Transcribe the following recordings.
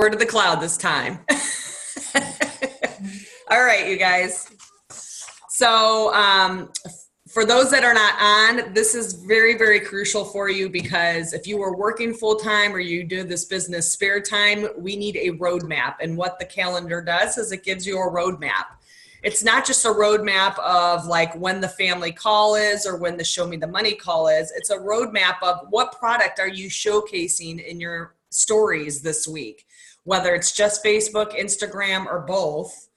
Word of the cloud this time. All right, you guys. So for those that are not on, this is very, very crucial for you, because if you were working full-time or you do this business spare time, we need a roadmap. And what the calendar does is it gives you a roadmap. It's not just a roadmap of like when the family call is or when the show me the money call is. It's a roadmap of what product are you showcasing in your stories this week, whether it's just Facebook, Instagram, or both.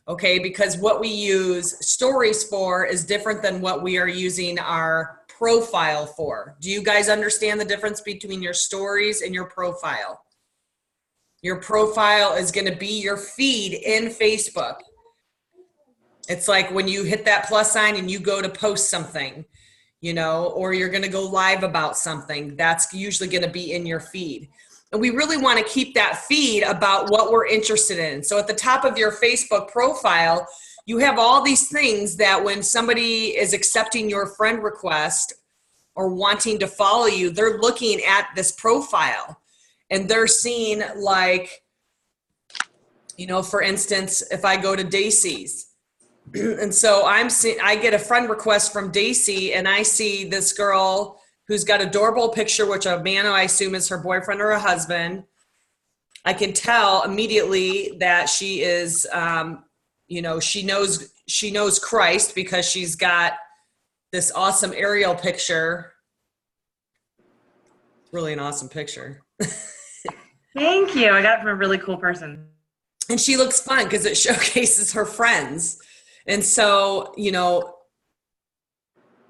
Okay, because what we use stories for is different than what we are using our profile for. Do you guys understand the difference between your stories and your profile? Your profile is going to be your feed in Facebook. It's like when you hit that plus sign and you go to post something, you know, or you're going to go live about something, that's usually going to be in your feed. And we really want to keep that feed about what we're interested in. So at the top of your Facebook profile, you have all these things that when somebody is accepting your friend request or wanting to follow you, they're looking at this profile and they're seeing, like, you know, for instance, if I go to Dacey's, and so I get a friend request from Daisy, and I see this girl who's got a adorable picture, which a man I assume is her boyfriend or a husband. I can tell immediately that she is, you know, she knows Christ, because she's got this awesome aerial picture. Really an awesome picture. Thank you. I got it from a really cool person. And she looks fun because it showcases her friends. And so, you know,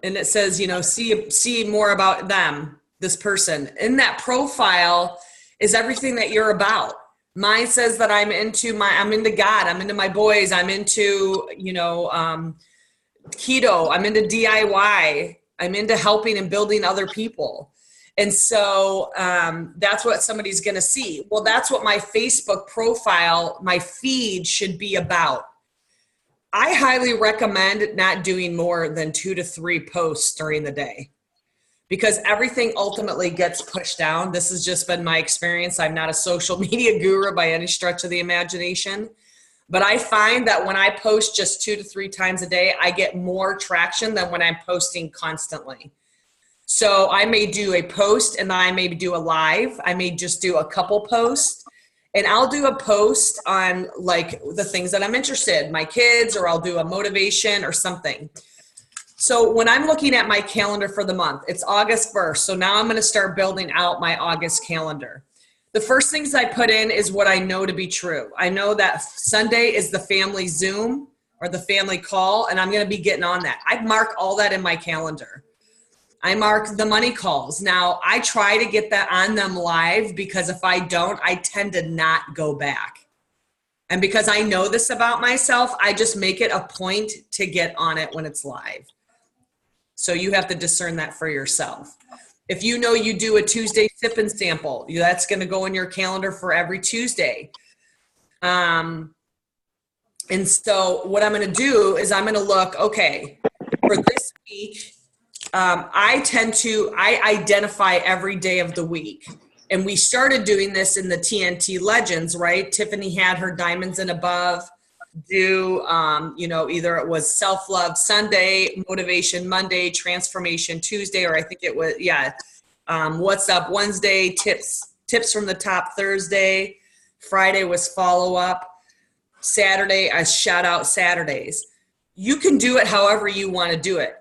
and it says, you know, see more about them, this person. In that profile is everything that you're about. Mine says that I'm into God, I'm into my boys, I'm into, you know, keto, I'm into DIY, I'm into helping and building other people. And so that's what somebody's going to see. Well, that's what my Facebook profile, my feed should be about. I highly recommend not doing more than 2 to 3 posts during the day, because everything ultimately gets pushed down. This has just been my experience. I'm not a social media guru by any stretch of the imagination, but I find that when I post just 2 to 3 times a day, I get more traction than when I'm posting constantly. So I may do a post and then I may do a live. I may just do a couple posts. And I'll do a post on like the things that I'm interested in, my kids, or I'll do a motivation or something. So when I'm looking at my calendar for the month, it's August 1st. So now I'm going to start building out my August calendar. The first things I put in is what I know to be true. I know that Sunday is the family Zoom or the family call, and I'm going to be getting on that. I mark all that in my calendar. I mark the money calls. Now, I try to get that on them live, because if I don't, I tend to not go back. And because I know this about myself, I just make it a point to get on it when it's live. So you have to discern that for yourself. If you know you do a Tuesday sip and sample, that's going to go in your calendar for every Tuesday. And so what I'm going to do is I'm going to look, okay, for this week, I identify every day of the week. And we started doing this in the TNT Legends, right? Tiffany had her Diamonds and Above do, you know, either it was Self-Love Sunday, Motivation Monday, Transformation Tuesday, or I think it was, What's Up Wednesday, Tips from the Top Thursday. Friday was Follow Up. Saturday, I shout out Saturdays. You can do it however you want to do it.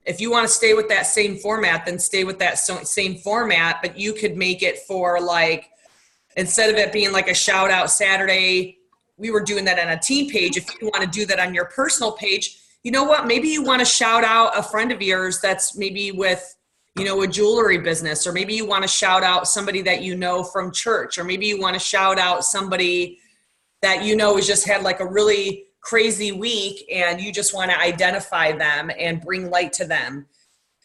If you want to stay with that same format, then stay with that same format, but you could make it for, like, instead of it being like a shout out Saturday, we were doing that on a team page. If you want to do that on your personal page, you know what? Maybe you want to shout out a friend of yours that's maybe with, you know, a jewelry business, or maybe you want to shout out somebody that you know from church, or maybe you want to shout out somebody that you know has just had like a really crazy week and you just want to identify them and bring light to them.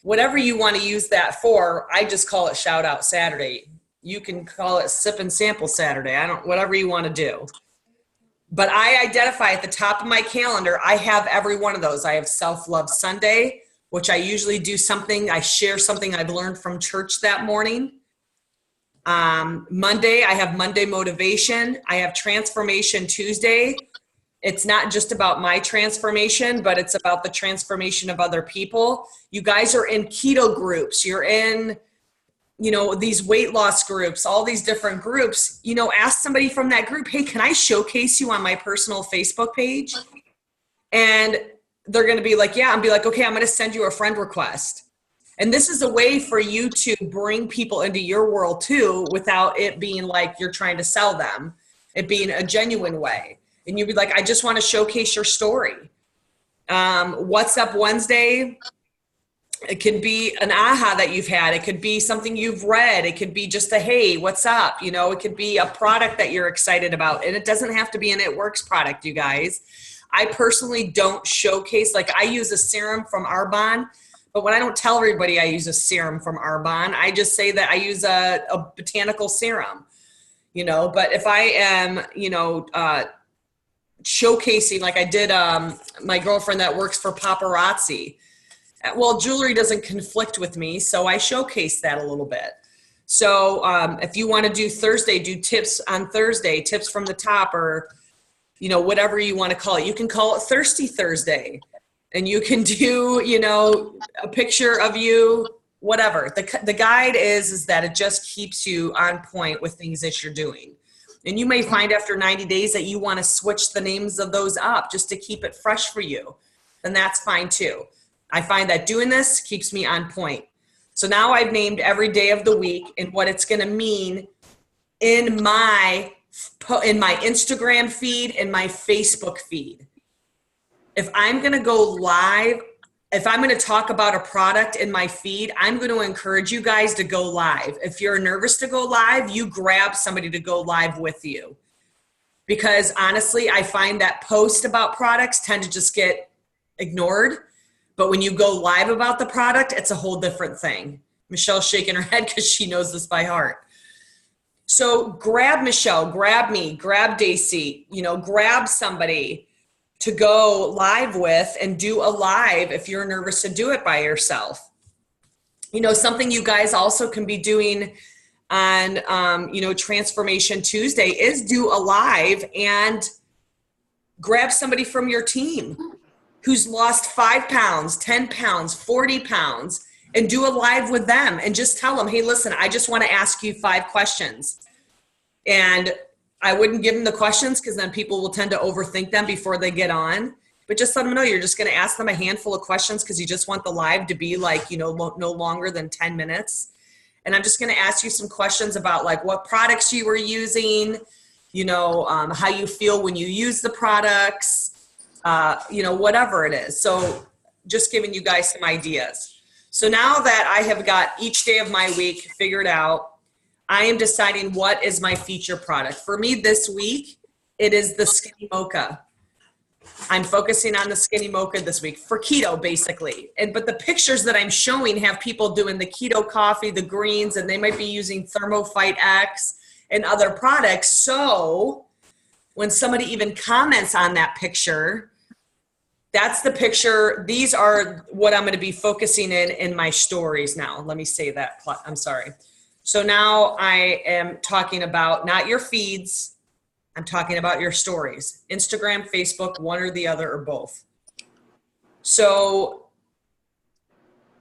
Whatever you want to use that for, I just call it Shout Out Saturday. You can call it Sip and Sample Saturday. Whatever you want to do. But I identify at the top of my calendar, I have every one of those. I have Self-Love Sunday, which I usually do something. I share something I've learned from church that morning. Monday, I have Monday Motivation. I have Transformation Tuesday. It's not just about my transformation, but it's about the transformation of other people. You guys are in keto groups. You're in, these weight loss groups, all these different groups. Ask somebody from that group, hey, can I showcase you on my personal Facebook page? And they're going to be like, yeah, and be like, okay, I'm going to send you a friend request. And this is a way for you to bring people into your world too, without it being like you're trying to sell them, it being a genuine way. And you'd be like, I just want to showcase your story. What's Up Wednesday? It could be an aha that you've had. It could be something you've read. It could be just a, hey, what's up? It could be a product that you're excited about. And it doesn't have to be an It Works product, you guys. I personally don't showcase, like I use a serum from Arbonne. But when I don't tell everybody I use a serum from Arbonne, I just say that I use a botanical serum, but if I am, showcasing, like I did, my girlfriend that works for Paparazzi. Well, jewelry doesn't conflict with me, so I showcase that a little bit. So if you want to do Thursday, do tips on Thursday, tips from the top, or, whatever you want to call it. You can call it Thirsty Thursday. And you can do, a picture of you, whatever. The guide is that it just keeps you on point with things that you're doing. And you may find after 90 days that you want to switch the names of those up just to keep it fresh for you. And that's fine too. I find that doing this keeps me on point. So now I've named every day of the week and what it's going to mean in my Instagram feed and my Facebook feed. If I'm going to go live, if I'm going to talk about a product in my feed, I'm going to encourage you guys to go live. If you're nervous to go live, you grab somebody to go live with you. Because honestly, I find that posts about products tend to just get ignored. But when you go live about the product, it's a whole different thing. Michelle's shaking her head because she knows this by heart. So grab Michelle, grab me, grab Daisy, grab somebody to go live with and do a live if you're nervous to do it by yourself. Something you guys also can be doing on, Transformation Tuesday is do a live and grab somebody from your team who's lost 5 pounds, 10 pounds, 40 pounds, and do a live with them and just tell them, hey, listen, I just want to ask you 5 questions. And I wouldn't give them the questions because then people will tend to overthink them before they get on. But just let them know you're just going to ask them a handful of questions because you just want the live to be like, no longer than 10 minutes. And I'm just going to ask you some questions about like what products you were using, how you feel when you use the products, whatever it is. So just giving you guys some ideas. So now that I have got each day of my week figured out, I am deciding what is my feature product. For me this week, it is the Skinny Mocha. I'm focusing on the Skinny Mocha this week for keto, basically. But the pictures that I'm showing have people doing the keto coffee, the greens, and they might be using ThermoFight X and other products. So when somebody even comments on that picture, that's the picture. These are what I'm going to be focusing in my stories now. Let me say that. I'm sorry. So now I am talking about not your feeds. I'm talking about your stories. Instagram, Facebook, one or the other or both. So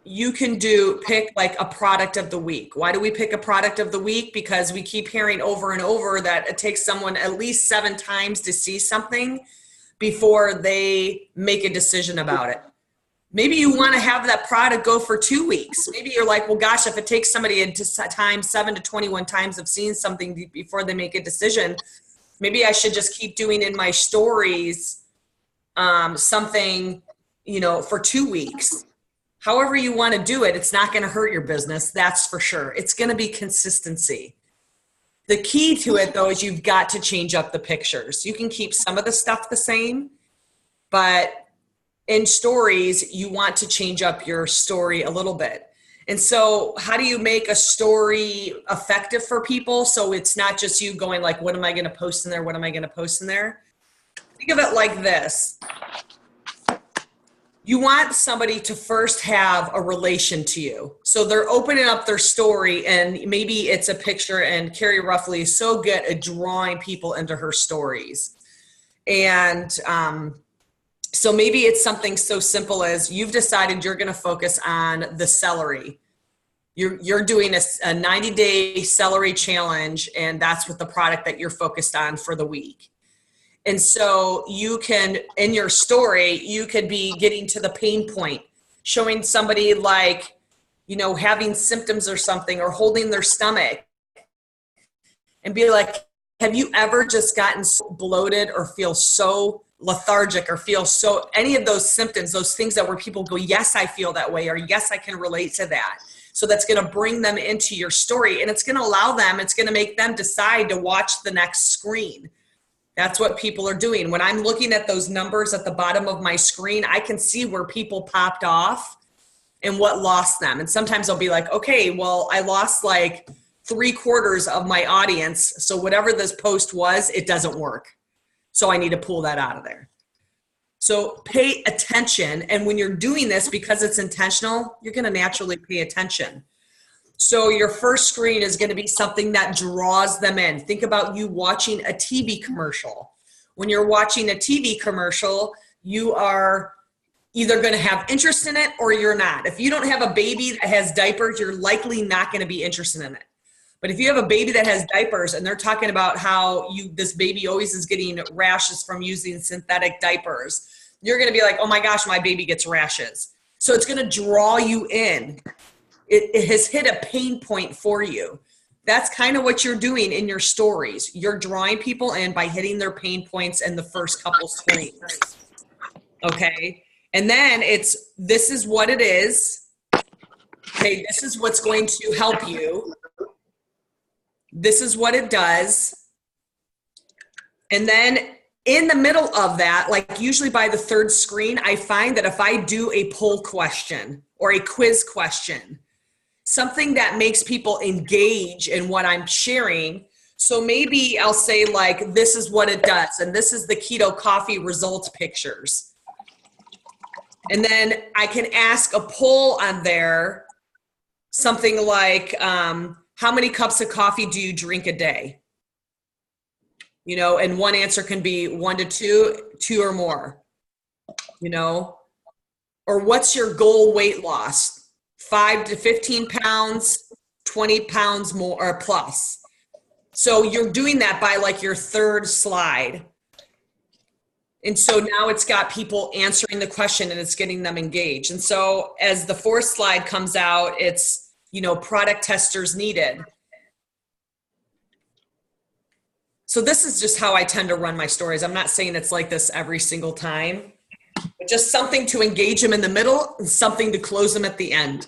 you can pick like a product of the week. Why do we pick a product of the week? Because we keep hearing over and over that it takes someone at least 7 times to see something before they make a decision about it. Maybe you want to have that product go for 2 weeks. Maybe you're like, well, gosh, if it takes somebody a time 7 to 21 times of seeing something before they make a decision, maybe I should just keep doing in my stories something, for 2 weeks. However you want to do it, it's not going to hurt your business. That's for sure. It's going to be consistency. The key to it, though, is you've got to change up the pictures. You can keep some of the stuff the same, but in stories, you want to change up your story a little bit. And so how do you make a story effective for people? So it's not just you going like, what am I going to post in there? What am I going to post in there? Think of it like this. you want somebody to first have a relation to you. So they're opening up their story, and maybe it's a picture, and Carrie Ruffley is so good at drawing people into her stories. And so maybe it's something so simple as you've decided you're going to focus on the celery. You're doing a 90-day celery challenge, and that's what the product that you're focused on for the week. And so you can, in your story, you could be getting to the pain point, showing somebody like, having symptoms or something, or holding their stomach, and be like, have you ever just gotten so bloated or feel so lethargic or feel so, any of those symptoms, those things that where people go, yes, I feel that way, or yes, I can relate to that. So that's going to bring them into your story, and it's going to allow them, it's going to make them decide to watch the next screen. That's what people are doing. When I'm looking at those numbers at the bottom of my screen, I can see where people popped off and what lost them. And sometimes I'll be like, okay, well, I lost like 3/4 of my audience. So whatever this post was, it doesn't work. So I need to pull that out of there. So pay attention. And when you're doing this, because it's intentional, you're going to naturally pay attention. So your first screen is going to be something that draws them in. Think about you watching a TV commercial. When you're watching a TV commercial, you are either going to have interest in it or you're not. If you don't have a baby that has diapers, you're likely not going to be interested in it. But if you have a baby that has diapers and they're talking about how this baby always is getting rashes from using synthetic diapers, you're going to be like, oh my gosh, my baby gets rashes. So it's going to draw you in. It has hit a pain point for you. That's kind of what you're doing in your stories. You're drawing people in by hitting their pain points in the first couple screens. Okay. And then this is what it is. Okay. This is what's going to help you. This is what it does. And then in the middle of that, like usually by the third screen, I find that if I do a poll question or a quiz question, something that makes people engage in what I'm sharing. So maybe I'll say like, this is what it does. And this is the keto coffee results pictures. And then I can ask a poll on there, something like, how many cups of coffee do you drink a day? And one answer can be 1 to 2, 2 or more, or what's your goal weight loss? 5 to 15 pounds, 20 pounds more or plus. So you're doing that by like your third slide. And so now it's got people answering the question and it's getting them engaged. And so as the fourth slide comes out, it's, product testers needed. So this is just how I tend to run my stories. I'm not saying it's like this every single time, but just something to engage them in the middle and something to close them at the end.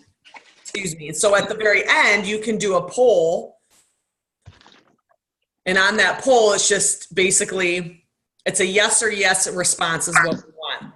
Excuse me. And so at the very end, you can do a poll. And on that poll, it's just basically, it's a yes or yes response is what we want.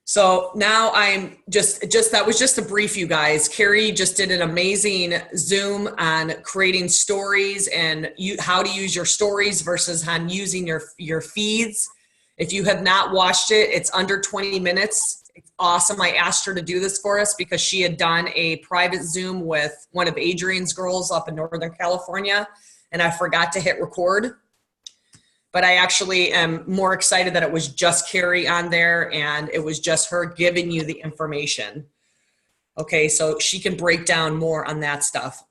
So now I'm that was just a brief, you guys. Carrie just did an amazing Zoom on creating stories and how to use your stories versus on using your feeds. If you have not watched it, it's under 20 minutes. It's awesome. I asked her to do this for us because she had done a private Zoom with one of Adrian's girls up in Northern California, and I forgot to hit record. But I actually am more excited that it was just Carrie on there and it was just her giving you the information. Okay, so she can break down more on that stuff.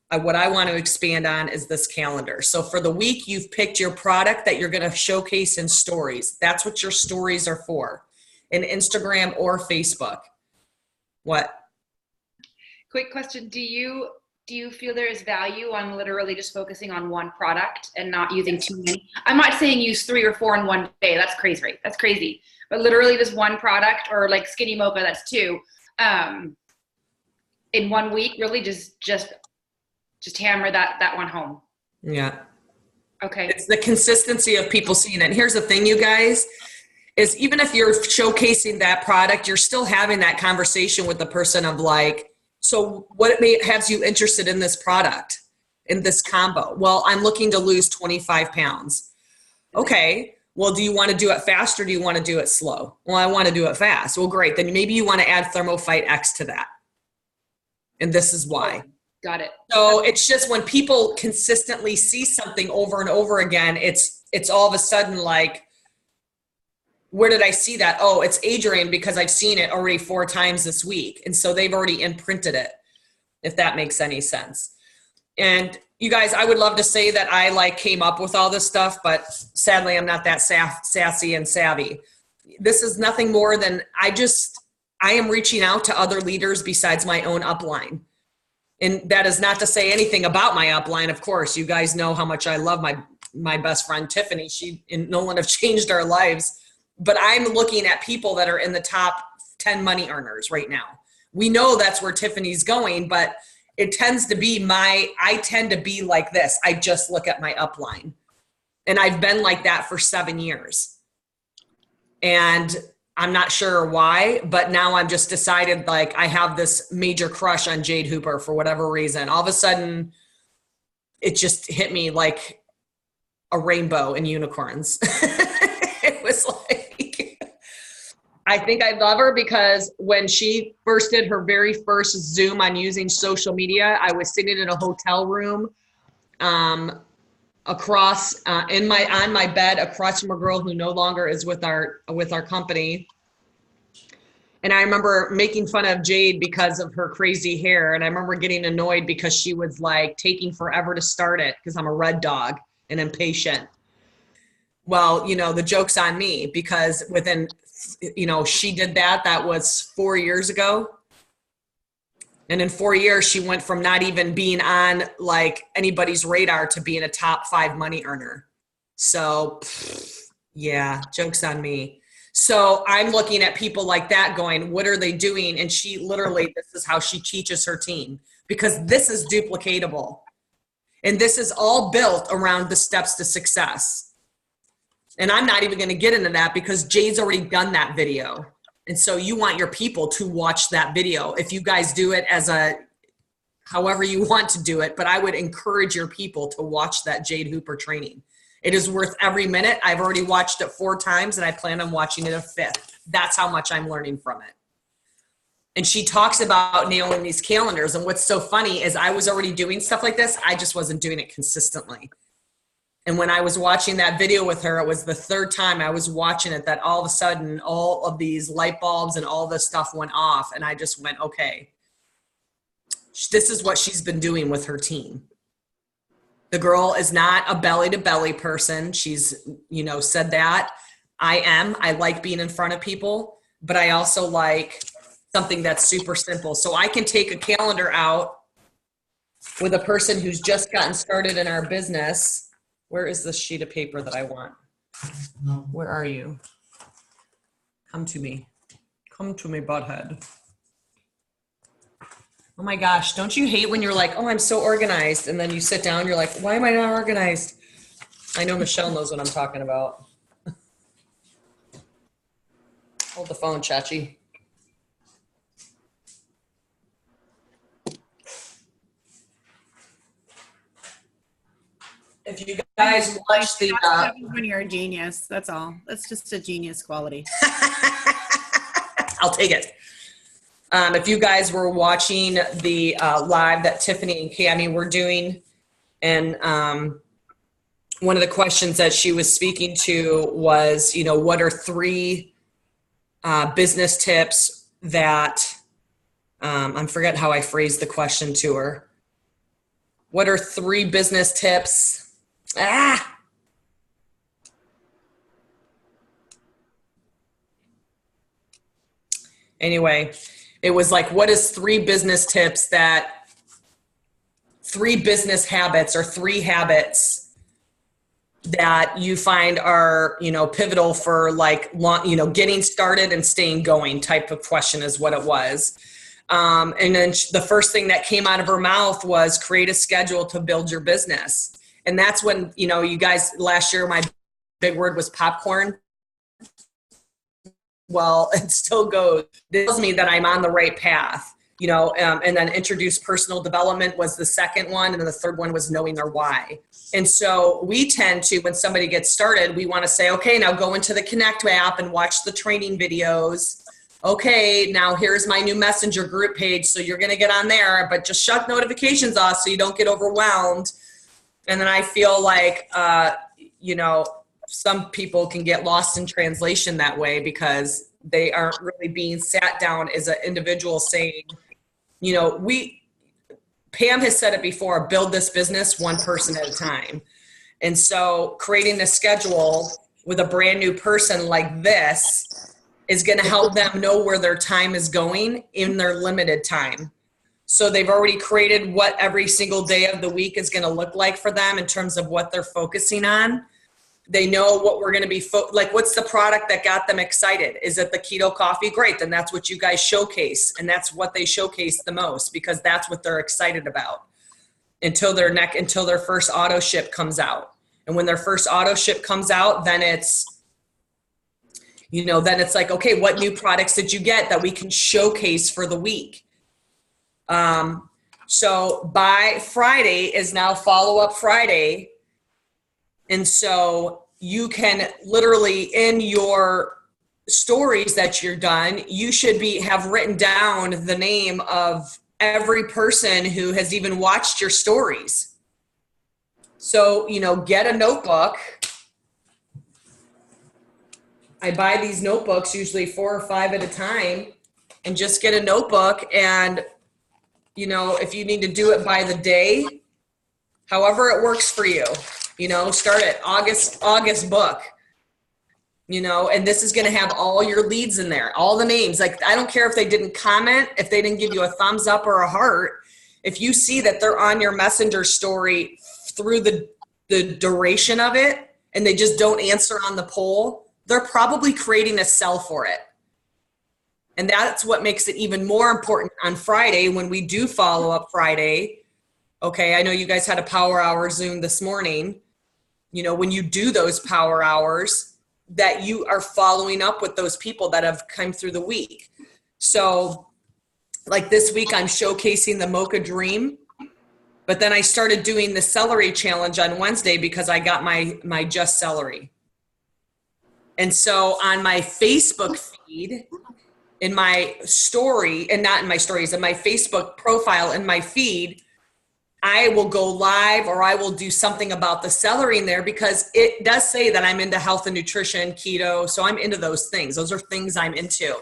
What I want to expand on is this calendar. So for the week, you've picked your product that you're going to showcase in stories. That's what your stories are for, in Instagram or Facebook. What? Quick question. Do you feel there is value on literally just focusing on one product and not using too many? I'm not saying use 3 or 4 in one day. That's crazy, right? That's crazy. But literally just one product, or like Skinny Mocha, that's 2. In 1 week, really just hammer that one home. Yeah. Okay. It's the consistency of people seeing it. And here's the thing, you guys, is even if you're showcasing that product, you're still having that conversation with the person of like, so what has you interested in this product, in this combo? Well, I'm looking to lose 25 pounds. Okay. Well, do you want to do it fast or do you want to do it slow? Well, I want to do it fast. Well, great. Then maybe you want to add ThermoFight X to that. And this is why. Got it. So it's just when people consistently see something over and over again, it's all of a sudden like, where did I see that? Oh, it's Adrian because I've seen it already 4 times this week. And so they've already imprinted it, if that makes any sense. And you guys, I would love to say that I like came up with all this stuff, but sadly I'm not that sassy and savvy. This is nothing more than I am reaching out to other leaders besides my own upline. And that is not to say anything about my upline. Of course, you guys know how much I love my best friend, Tiffany. She and Nolan have changed our lives. But I'm looking at people that are in the top 10 money earners right now. We know that's where Tiffany's going, but it tends to be I tend to be like this. I just look at my upline. And I've been like that for 7 years. And I'm not sure why, but now I've just decided like I have this major crush on Jade Hooper for whatever reason. All of a sudden, it just hit me like a rainbow and unicorns. It was like, I think I love her because when she first did her very first Zoom on using social media, I was sitting in a hotel room across on my bed across from a girl who no longer is with our company. And I remember making fun of Jade because of her crazy hair. And I remember getting annoyed because she was like taking forever to start it because I'm a red dog and impatient. Well, the joke's on me because within, she did that. That was 4 years ago. And in 4 years, she went from not even being on like anybody's radar to being a top 5 money earner. So yeah, joke's on me. So I'm looking at people like that going, what are they doing? And she literally, this is how she teaches her team because this is duplicatable. And this is all built around the steps to success. And I'm not even going to get into that because Jade's already done that video. And so you want your people to watch that video. If you guys do it however you want to do it, but I would encourage your people to watch that Jade Hooper training. It is worth every minute. I've already watched it 4 times and I plan on watching it a 5th. That's how much I'm learning from it. And she talks about nailing these calendars. And what's so funny is I was already doing stuff like this. I just wasn't doing it consistently. And when I was watching that video with her, it was the 3rd time I was watching it that all of a sudden, all of these light bulbs and all this stuff went off. And I just went, okay, this is what she's been doing with her team. The girl is not a belly to belly person. She's, said that. I like being in front of people, but I also like something that's super simple. So I can take a calendar out with a person who's just gotten started in our business. Where is the sheet of paper that I want? Where are you? Come to me. Come to me, butthead. Oh my gosh, don't you hate when you're like, oh, I'm so organized. And then you sit down, you're like, why am I not organized? I know Michelle knows what I'm talking about. Hold the phone, Chachi. If you guys watch the when you're a genius, that's all. That's just a genius quality. I'll take it. If you guys were watching the live that Tiffany and Cami were doing, and one of the questions that she was speaking to was, what are 3 business tips that I forget how I phrased the question to her. What are 3 business tips? Anyway, it was like, what is 3 business tips 3 business habits or 3 habits that you find are, pivotal for like long, getting started and staying going type of question is what it was. And then the first thing that came out of her mouth was create a schedule to build your business. And that's when, you guys, last year, my big word was popcorn. Well, it still goes. It tells me that I'm on the right path. and then introduce personal development was the second one. And then the third one was knowing their why. And so we tend to, when somebody gets started, we want to say, okay, now go into the Connect app and watch the training videos. Okay, now here's my new messenger group page. So you're going to get on there, but just shut notifications off so you don't get overwhelmed. And then I feel like, some people can get lost in translation that way because they aren't really being sat down as an individual saying, Pam has said it before, build this business one person at a time. And so creating a schedule with a brand new person like this is going to help them know where their time is going in their limited time. So they've already created what every single day of the week is going to look like for them in terms of what they're focusing on. They know what we're going to be, what's the product that got them excited? Is it the keto coffee? Great. Then that's what you guys showcase. And that's what they showcase the most because that's what they're excited about until their first auto ship comes out. And when their first auto ship comes out, then it's like, okay, what new products did you get that we can showcase for the week? So by Friday is now follow-up Friday. And so you can literally in your stories that you're done, you should have written down the name of every person who has even watched your stories. So, get a notebook. I buy these notebooks, usually 4 or 5 at a time, and just get a notebook. And, if you need to do it by the day, however it works for you. Start at August book, and this is going to have all your leads in there, all the names. Like, I don't care if they didn't comment, if they didn't give you a thumbs up or a heart. If you see that they're on your messenger story through the duration of it and they just don't answer on the poll, they're probably creating a sell for it. And that's what makes it even more important on Friday when we do follow up Friday. Okay, I know you guys had a power hour Zoom this morning. When you do those power hours, that you are following up with those people that have come through the week. So like this week, I'm showcasing the Mocha Dream, but then I started doing the celery challenge on Wednesday because I got my Just Celery. And so on my Facebook feed, in my story, and not in my stories, in my Facebook profile, in my feed, I will go live or I will do something about the celery in there because it does say that I'm into health and nutrition, keto. So I'm into those things. Those are things I'm into.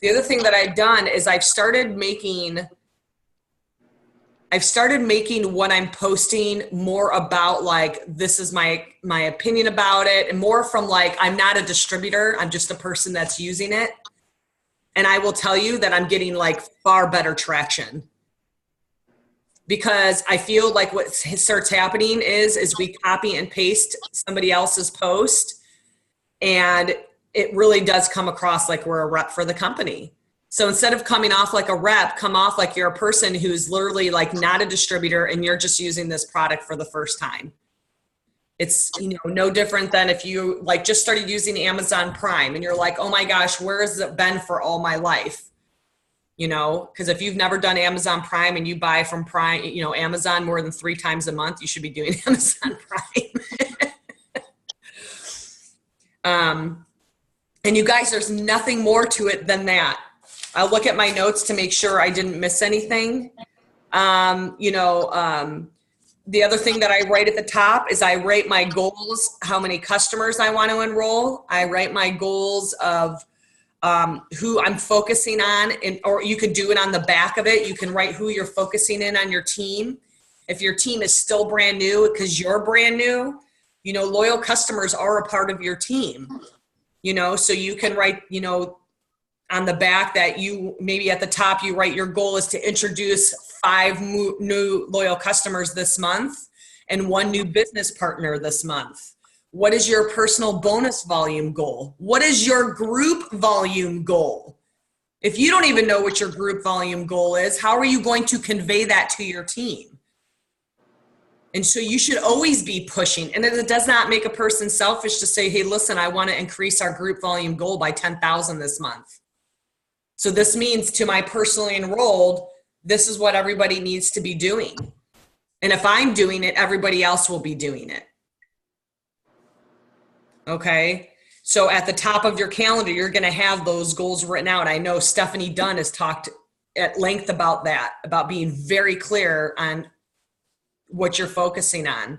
The other thing that I've done is I've started making what I'm posting more about like, this is my opinion about it, and more from like, I'm not a distributor. I'm just a person that's using it. And I will tell you that I'm getting like far better traction. Because I feel like what starts happening is we copy and paste somebody else's post, and it really does come across like we're a rep for the company. So instead of coming off like a rep, come off like you're a person who's literally like not a distributor and you're just using this product for the first time. It's, no different than if you like just started using Amazon Prime and you're like, oh my gosh, where has it been for all my life? Because if you've never done Amazon Prime and you buy from Prime, Amazon more than 3 times a month, you should be doing Amazon Prime. And you guys, there's nothing more to it than that. I'll look at my notes to make sure I didn't miss anything. The other thing that I write at the top is I write my goals, how many customers I want to enroll. I write my goals of who I'm focusing on, or you could do it on the back of it. You can write who you're focusing in on your team. If your team is still brand new because you're brand new, loyal customers are a part of your team, so you can write, on the back that you maybe at the top, you write your goal is to introduce 5 new loyal customers this month and 1 new business partner this month. What is your personal bonus volume goal? What is your group volume goal? If you don't even know what your group volume goal is, how are you going to convey that to your team? And so you should always be pushing. And it does not make a person selfish to say, hey, listen, I want to increase our group volume goal by 10,000 this month. So this means to my personally enrolled, this is what everybody needs to be doing. And if I'm doing it, everybody else will be doing it. Okay. So at the top of your calendar, you're going to have those goals written out. I know Stephanie Dunn has talked at length about that, about being very clear on what you're focusing on.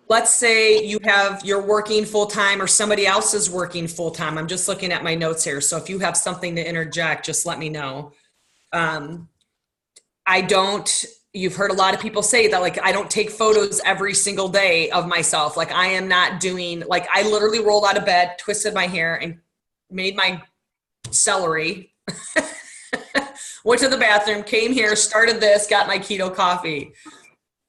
Let's say you're working full-time or somebody else is working full-time. I'm just looking at my notes here. So if you have something to interject, just let me know. You've heard a lot of people say that, like, I don't take photos every single day of myself. Like, I am not doing, like, I literally rolled out of bed, twisted my hair, and made my celery, went to the bathroom, came here, started this, got my keto coffee.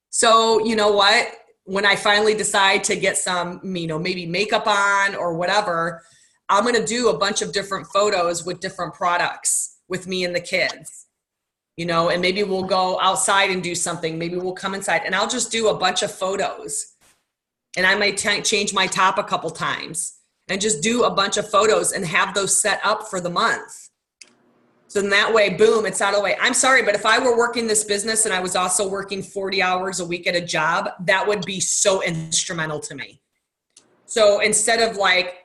So you know what? When I finally decide to get some, maybe makeup on or whatever, I'm going to do a bunch of different photos with different products with me and the kids. And maybe we'll go outside and do something. Maybe we'll come inside and I'll just do a bunch of photos. And I might change my top a couple times and just do a bunch of photos and have those set up for the month. So in that way, boom, it's out of the way. I'm sorry, but if I were working this business and I was also working 40 hours a week at a job, that would be so instrumental to me. So instead of, like,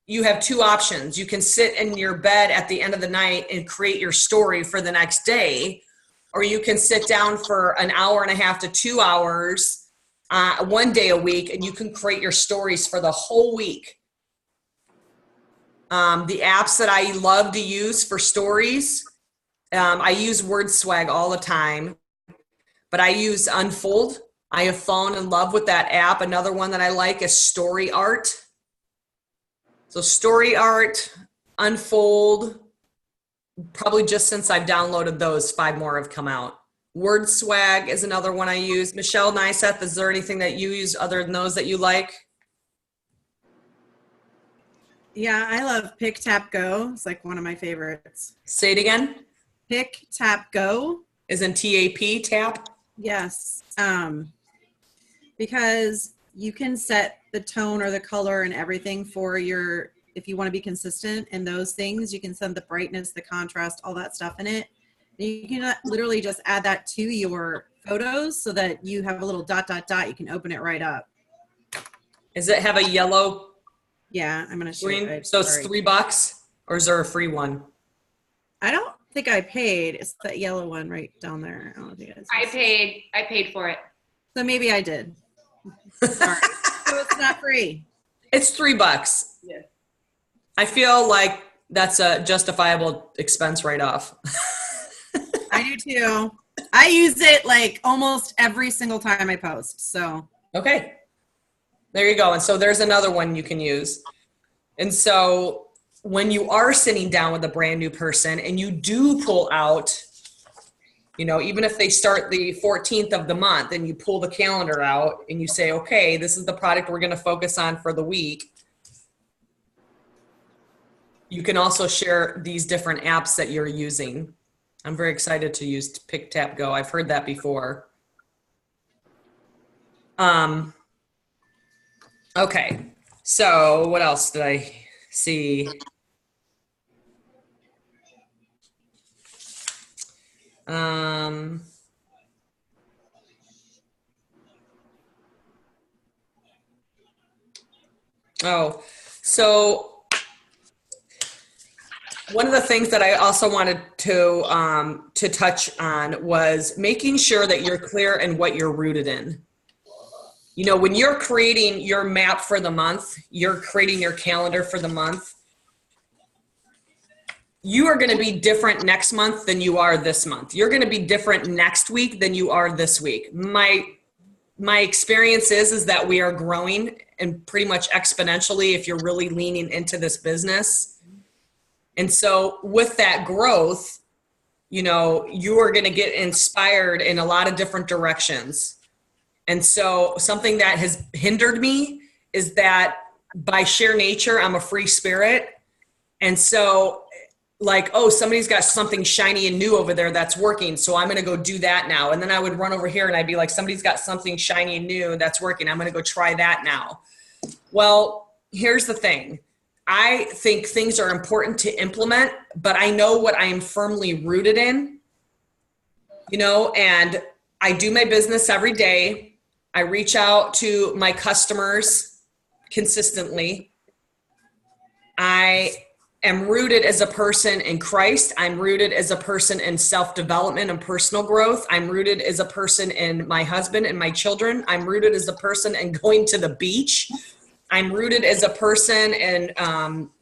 you have two options. You can sit in your bed at the end of the night and create your story for the next day, or you can sit down for an hour and a half to 2 hours, one day a week, and you can create your stories for the whole week. The apps that I love to use for stories, I use WordSwag all the time, but I use Unfold. I have fallen in love with that app. Another one that I like is Story Art. So Story Art, Unfold, probably just since I've downloaded those, 5 more have come out. WordSwag is another one I use. Michelle Nyseth, is there anything that you use other than those that you like? Yeah, I love Pick Tap Go. It's like one of my favorites. Say it again. Pick Tap Go. Is in TAP, tap? Yes. Because you can set the tone or the color and everything for if you want to be consistent in those things, you can set the brightness, the contrast, all that stuff in it. And you can literally just add that to your photos so that you have a little ... You can open it right up. Does it have a yellow Yeah, I'm going to show you. screen? So it's $3, or is there a free one? I don't think I paid. It's that yellow one right down there. I don't know if you guys I paid for it. So maybe I did. Sorry. So it's not free. It's $3. Yeah. I feel like that's a justifiable expense write-off. I do too. I use it like almost every single time I post. So Okay. There you go. And so there's another one you can use. And so when you are sitting down with a brand new person and you do pull out, even if they start the 14th of the month and you pull the calendar out and you say, okay, this is the product we're going to focus on for the week. You can also share these different apps that you're using. I'm very excited to use Pick Tap Go. I've heard that before. Okay. So what else did I see? So one of the things that I also wanted to touch on was making sure that you're clear in what you're rooted in. When you're creating your map for the month, you're creating your calendar for the month, you are going to be different next month than you are this month. You're going to be different next week than you are this week. My experience is that we are growing, and pretty much exponentially if you're really leaning into this business. And so with that growth, you are going to get inspired in a lot of different directions. And so something that has hindered me is that by sheer nature, I'm a free spirit. And so like, oh, somebody's got something shiny and new over there that's working, so I'm going to go do that now. And then I would run over here and I'd be like, somebody's got something shiny and new that's working. I'm going to go try that now. Well, here's the thing. I think things are important to implement, but I know what I am firmly rooted in, and I do my business every day. I reach out to my customers consistently. I am rooted as a person in Christ. I'm rooted as a person in self-development and personal growth. I'm rooted as a person in my husband and my children. I'm rooted as a person in going to the beach. I'm rooted as a person in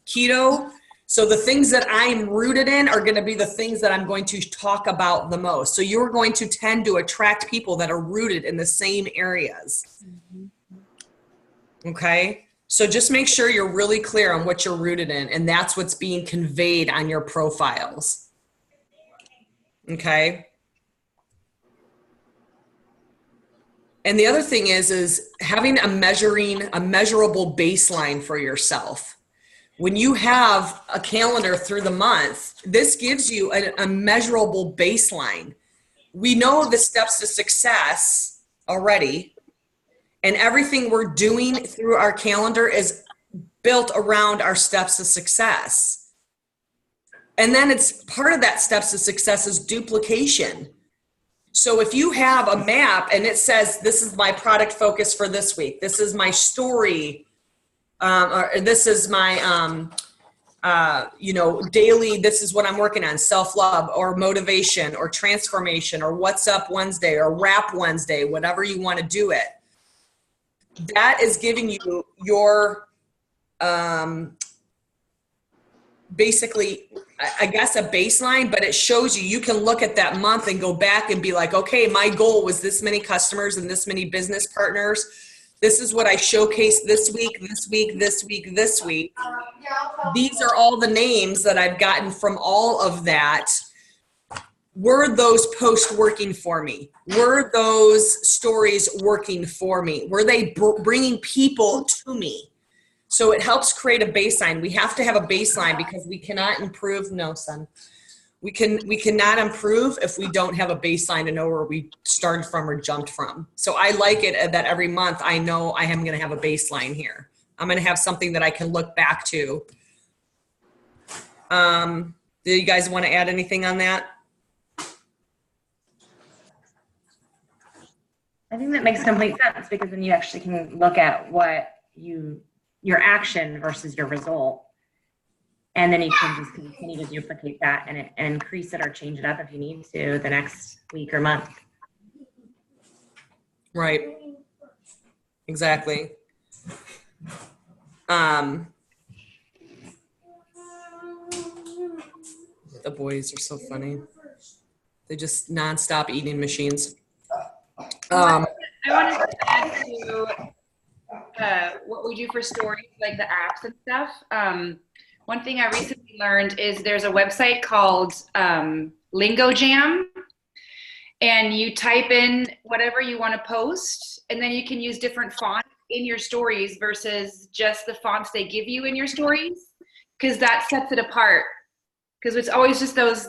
keto. So the things that I'm rooted in are going to be the things that I'm going to talk about the most. So you're going to tend to attract people that are rooted in the same areas. Okay? So just make sure you're really clear on what you're rooted in, and that's what's being conveyed on your profiles. Okay? And the other thing is having a measurable baseline for yourself. When you have a calendar through the month, this gives you a measurable baseline. We know the steps to success already, and everything we're doing through our calendar is built around our steps to success. And then it's part of that steps to success is duplication. So if you have a map and it says, this is my product focus for this week, this is my story, or this is my, daily, this is what I'm working on, self-love or motivation or transformation or what's up Wednesday or rap Wednesday, whatever you want to do it. That is giving you your, basically, I guess a baseline, but it shows you can look at that month and go back and be like, okay, my goal was this many customers and this many business partners. This is what I showcased this week, this week, this week, this week. These are all the names that I've gotten from all of that. Were those posts working for me? Were those stories working for me? Were they bringing people to me? So it helps create a baseline. We have to have a baseline because we cannot improve. No, son. We cannot improve if we don't have a baseline to know where we started from or jumped from. So I like it that every month I know I am going to have a baseline here. I'm going to have something that I can look back to. Do you guys want to add anything on that? I think that makes complete sense because then you actually can look at what your action versus your result. And then you can just continue to duplicate that and increase it or change it up if you need to the next week or month. Right. Exactly. The boys are so funny. They just nonstop eating machines. I wanted to add to what we do for stories, like the apps and stuff. One thing I recently learned is there's a website called Lingo Jam, and you type in whatever you want to post, and then you can use different fonts in your stories versus just the fonts they give you in your stories, because that sets it apart. Because it's always just those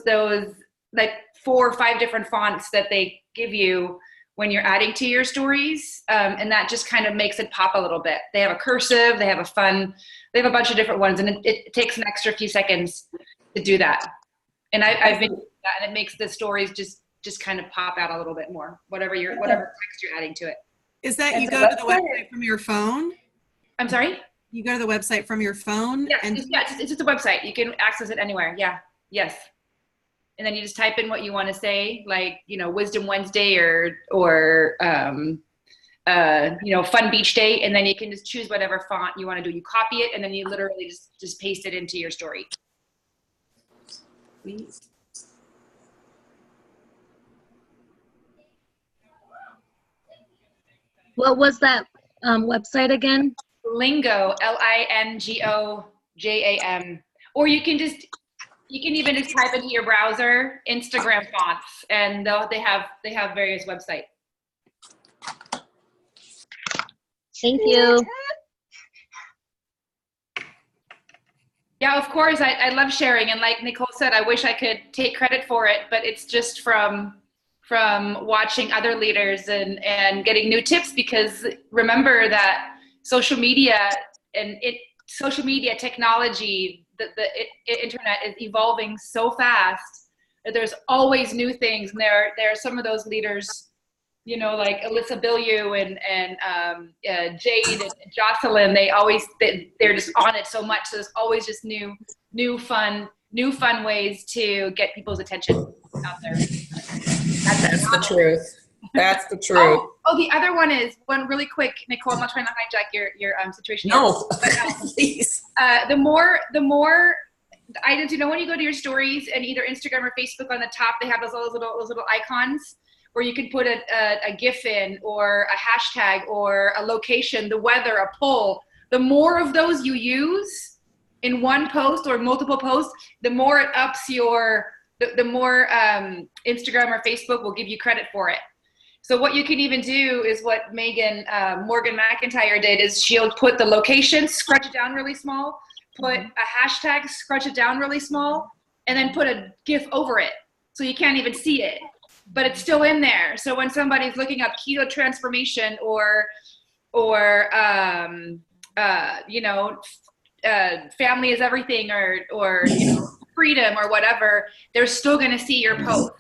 like 4 or 5 different fonts that they give you when you're adding to your stories, and that just kind of makes it pop a little bit. They have a cursive, they have a bunch of different ones, and it takes an extra few seconds to do that. And I've been doing that, and it makes the stories just kind of pop out a little bit more, whatever text you're adding to it. Is that you go to the website from your phone? I'm sorry? You go to the website from your phone? Yeah, it's just a website. You can access it anywhere. Yeah, yes. And then you just type in what you want to say, like, Wisdom Wednesday or Fun Beach Day. And then you can just choose whatever font you want to do. You copy it, and then you literally just paste it into your story. What was that website again? Lingo, LINGOJAM. Or you can even just type into your browser Instagram fonts, and they have various websites. Thank you. Yeah, of course. I love sharing, and like Nicole said, I wish I could take credit for it, but it's just from watching other leaders and getting new tips. Because remember that social media, and social media technology, the internet is evolving so fast that there's always new things. And there are some of those leaders, you know, like Alyssa Bilyeu and Jade and Jocelyn. They're just on it so much. So there's always just new fun ways to get people's attention out there. That's the truth. That's the truth. Oh, the other one is one really quick, Nicole. I'm not trying to hijack your situation. No, But, please. the more items, you know, when you go to your stories and either Instagram or Facebook, on the top they have those little icons where you can put a GIF in, or a hashtag, or a location, the weather, a poll. The more of those you use in one post or multiple posts, the more it ups the more Instagram or Facebook will give you credit for it. So what you can even do is what Morgan McIntyre did, is she'll put the location, scrunch it down really small, put a hashtag, scrunch it down really small, and then put a GIF over it. So you can't even see it, but it's still in there. So when somebody's looking up keto transformation or you know, family is everything, or you know, freedom or whatever, they're still going to see your post.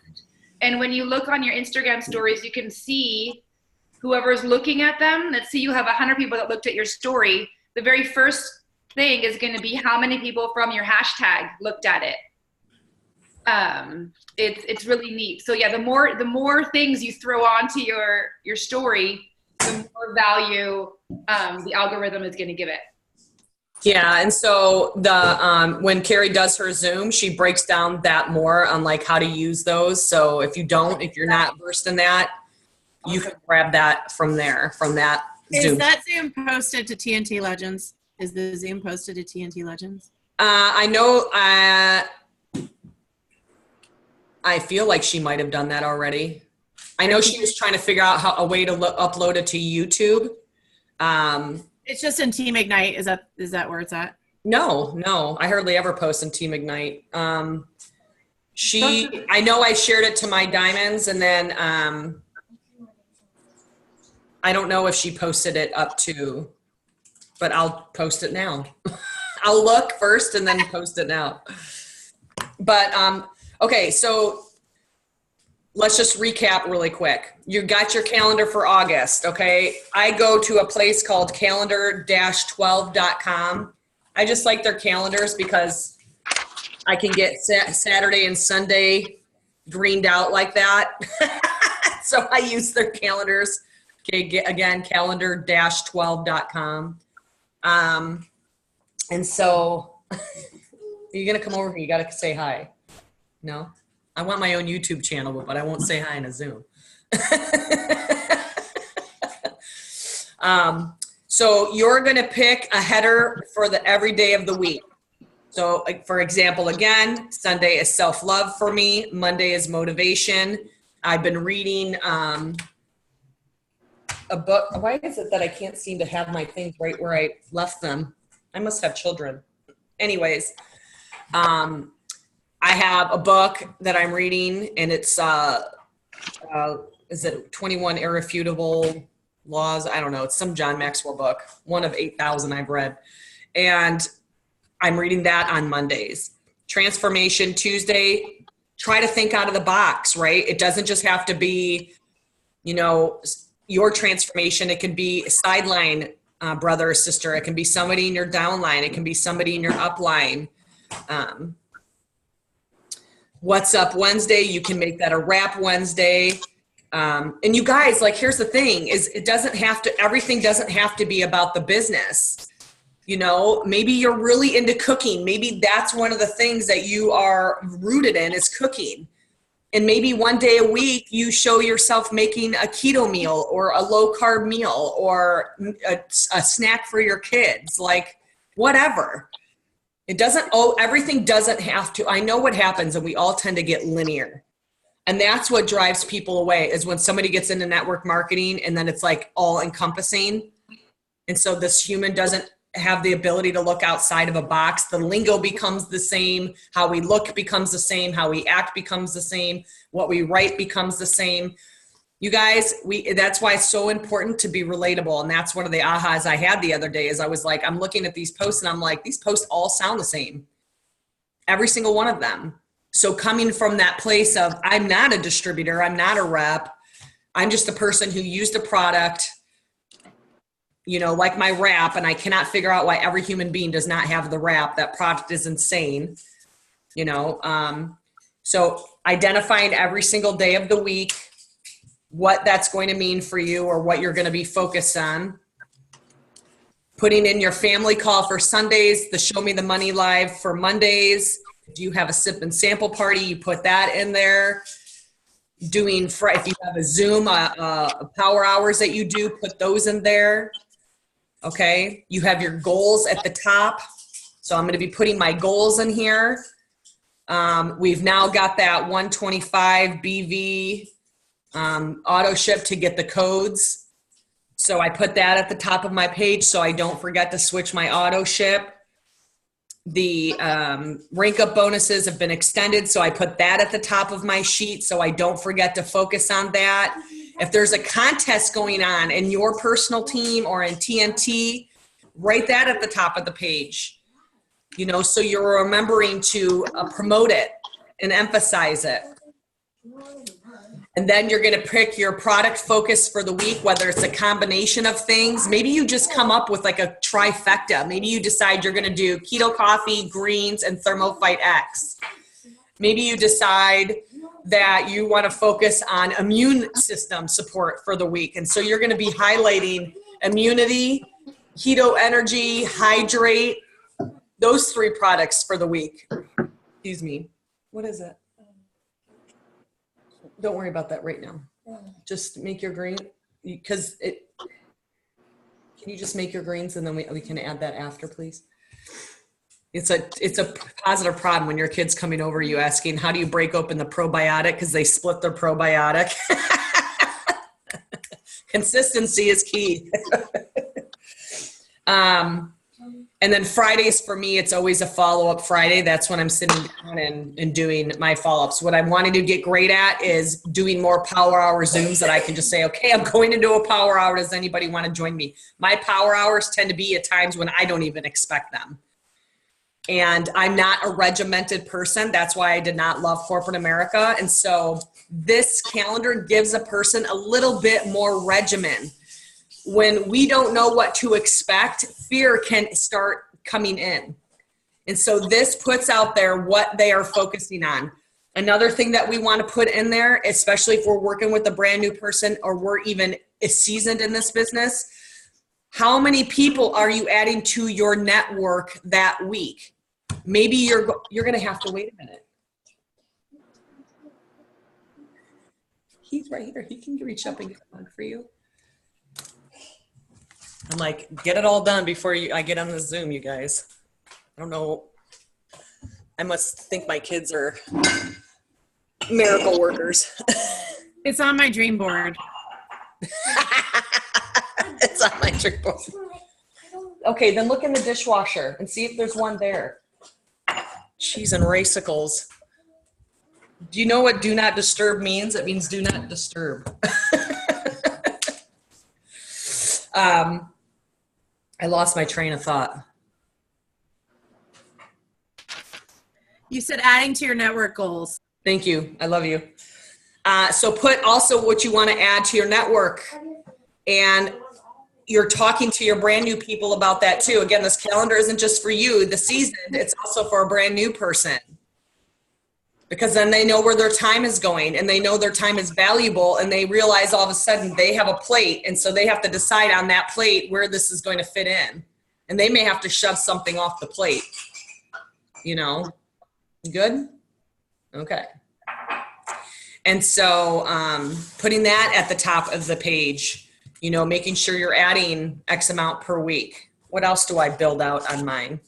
And when you look on your Instagram stories, you can see whoever's looking at them. Let's see, you have 100 people that looked at your story. The very first thing is going to be how many people from your hashtag looked at it. It's really neat. So yeah, the more things you throw onto your story, the more value the algorithm is going to give it. Yeah, and so when Carrie does her Zoom, she breaks down that more on like how to use those. So if you're not versed in that, you can grab that from that Zoom. Is that Zoom posted to TNT Legends? Is the Zoom posted to TNT Legends? I know. I feel like she might have done that already. I know she was trying to figure out a way to upload it to YouTube. It's just in Team Ignite. Is that where it's at? No, I hardly ever post in Team Ignite. I know I shared it to my diamonds, and then I don't know if she posted it up to, but I'll post it now. I'll look first and then post it now. But okay, so let's just recap really quick. You got your calendar for August, okay? I go to a place called calendar-12.com. I just like their calendars because I can get Saturday and Sunday greened out like that. So I use their calendars. Okay, again, calendar-12.com. And so you're going to come over here. You got to say hi. No? I want my own YouTube channel, but I won't say hi in a Zoom. So you're going to pick a header for every day of the week. So like, for example, again, Sunday is self-love for me. Monday is motivation. I've been reading a book. Why is it that I can't seem to have my things right where I left them? I must have children. Anyways, I have a book that I'm reading, and it's is it 21 Irrefutable Laws? I don't know. It's some John Maxwell book, one of 8,000 I've read. And I'm reading that on Mondays. Transformation Tuesday, try to think out of the box, right? It doesn't just have to be, you know, your transformation. It can be a sideline brother or sister. It can be somebody in your downline. It can be somebody in your upline. What's Up Wednesday, you can make that a Rap Wednesday. And you guys, like, here's the thing, is everything doesn't have to be about the business. You know, maybe you're really into cooking. Maybe that's one of the things that you are rooted in is cooking. And maybe one day a week you show yourself making a keto meal or a low carb meal or a snack for your kids, like whatever. Everything doesn't have to. I know what happens, and we all tend to get linear. And that's what drives people away, is when somebody gets into network marketing and then it's like all encompassing. And so this human doesn't have the ability to look outside of a box. The lingo becomes the same. How we look becomes the same. How we act becomes the same. What we write becomes the same. You guys, that's why it's so important to be relatable. And that's one of the ahas I had the other day is I was like, I'm looking at these posts and I'm like, these posts all sound the same. Every single one of them. So coming from that place of, I'm not a distributor, I'm not a rep, I'm just a person who used a product, you know, like my wrap, and I cannot figure out why every human being does not have the wrap. That product is insane, you know. So identifying every single day of the week, what that's going to mean for you or what you're going to be focused on. Putting in your family call for Sundays, the Show Me the Money Live for Mondays. Do you have a sip and sample party? You put that in there. If you have a Zoom, power hours that you do, put those in there. Okay. You have your goals at the top. So I'm going to be putting my goals in here. We've now got that 125 BV auto ship to get the codes. So I put that at the top of my page so I don't forget to switch my auto ship. The rank up bonuses have been extended, so I put that at the top of my sheet so I don't forget to focus on that. If there's a contest going on in your personal team or in TNT, write that at the top of the page. You know, so you're remembering to promote it and emphasize it. And then you're going to pick your product focus for the week, whether it's a combination of things. Maybe you just come up with like a trifecta. Maybe you decide you're going to do keto coffee, greens, and ThermoFight X. Maybe you decide that you want to focus on immune system support for the week. And so you're going to be highlighting immunity, keto energy, hydrate, those 3 products for the week. Excuse me. What is it? Don't worry about that right now. Just make your green, because can you just make your greens and then we can add that after, please? It's a positive problem when your kid's coming over you asking, how do you break open the probiotic? Because they split their probiotic. Consistency is key. And then Fridays for me, it's always a follow-up Friday. That's when I'm sitting down and doing my follow-ups. What I'm wanting to get great at is doing more power hour Zooms that I can just say, okay, I'm going to do a power hour. Does anybody want to join me? My power hours tend to be at times when I don't even expect them. And I'm not a regimented person. That's why I did not love corporate America. And so this calendar gives a person a little bit more regimen. When we don't know what to expect, fear can start coming in. And so this puts out there what they are focusing on. Another thing that we want to put in there, especially if we're working with a brand new person or we're even seasoned in this business, how many people are you adding to your network that week? Maybe you're going to have to wait a minute. He's right here. He can reach up and get a hug for you. I'm like, get it all done before I get on the Zoom, you guys. I don't know. I must think my kids are miracle workers. It's on my dream board. It's on my dream board. Okay, then look in the dishwasher and see if there's one there. Cheese and racicles. Do you know what do not disturb means? It means do not disturb. I lost my train of thought. You said adding to your network goals. Thank you. I love you. So put also what you want to add to your network. And you're talking to your brand new people about that too. Again, this calendar isn't just for you, the season, it's also for a brand new person. Because then they know where their time is going and they know their time is valuable and they realize all of a sudden they have a plate. And so they have to decide on that plate where this is going to fit in. And they may have to shove something off the plate. You know, good? Okay. And so putting that at the top of the page, you know, making sure you're adding X amount per week. What else do I build out on mine?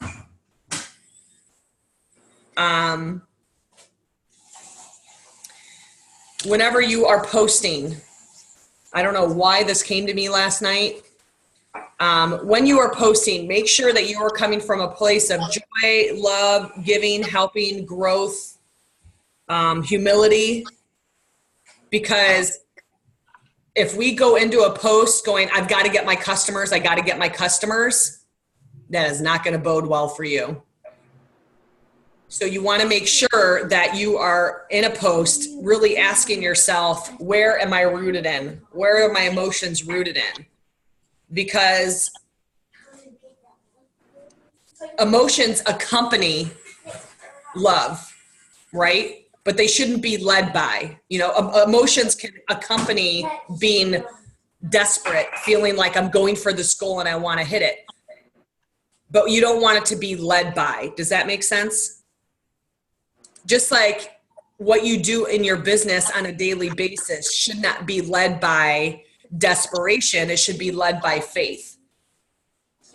Whenever you are posting, I don't know why this came to me last night. When you are posting, make sure that you are coming from a place of joy, love, giving, helping, growth, humility, because if we go into a post going, I've got to get my customers, I got to get my customers, that is not going to bode well for you. So you want to make sure that you are in a post really asking yourself, where am I rooted in? Where are my emotions rooted in? Because emotions accompany love, right? But they shouldn't be led by, emotions can accompany being desperate, feeling like I'm going for this goal and I want to hit it. But you don't want it to be led by. Does that make sense? Just like what you do in your business on a daily basis should not be led by desperation. It should be led by faith.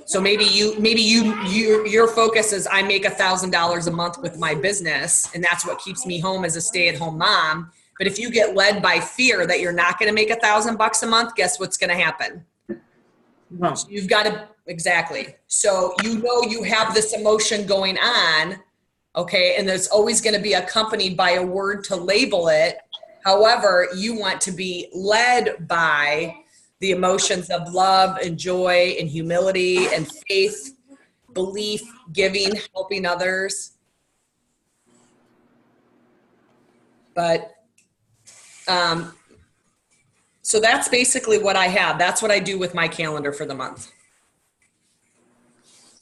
So maybe your focus is I make $1,000 a month with my business, and that's what keeps me home as a stay-at-home mom. But if you get led by fear that you're not going to make $1,000 a month, guess what's going to happen? Well, So you've got to, exactly. So you have this emotion going on, okay, and there's always going to be accompanied by a word to label it. However, you want to be led by the emotions of love and joy and humility and faith, belief, giving, helping others. But, so that's basically what I have. That's what I do with my calendar for the month.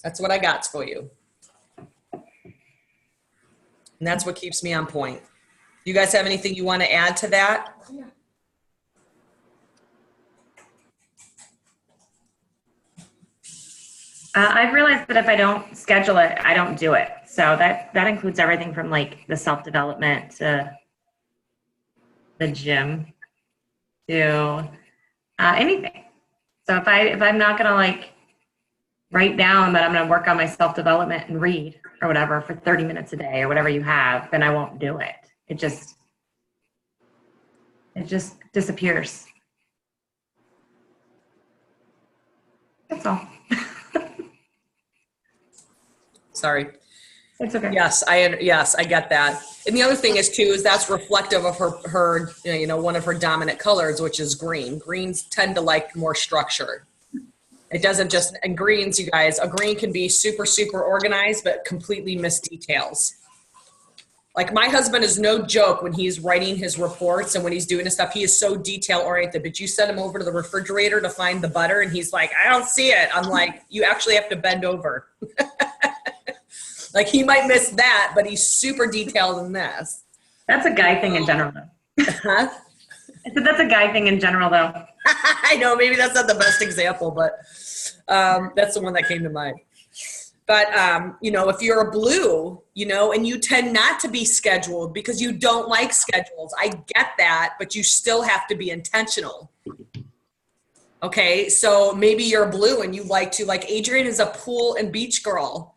That's what I got for you. And that's what keeps me on point. You guys have anything you want to add to that? I've realized that if I don't schedule it, I don't do it. So that includes everything from like the self-development to the gym to anything. So if I'm not gonna like write down that I'm gonna work on my self-development and read or whatever for 30 minutes a day or whatever you have, then I won't do it. It just disappears. That's all. Sorry. It's okay. Yes, I get that. And the other thing is too, is that's reflective of her, one of her dominant colors, which is green. Greens tend to like more structure. It doesn't just, and greens, you guys, a green can be super, super organized, but completely miss details. Like my husband is no joke when he's writing his reports and when he's doing his stuff, he is so detail oriented, but you send him over to the refrigerator to find the butter and he's like, I don't see it. I'm like, you actually have to bend over. Like he might miss that, but he's super detailed in this. That's a guy thing in general, though. Huh? I said that's a guy thing in general, though. I know, maybe that's not the best example, but that's the one that came to mind. But, if you're a blue, and you tend not to be scheduled because you don't like schedules, I get that, but you still have to be intentional. Okay, so maybe you're blue and you like to, like Adrienne is a pool and beach girl.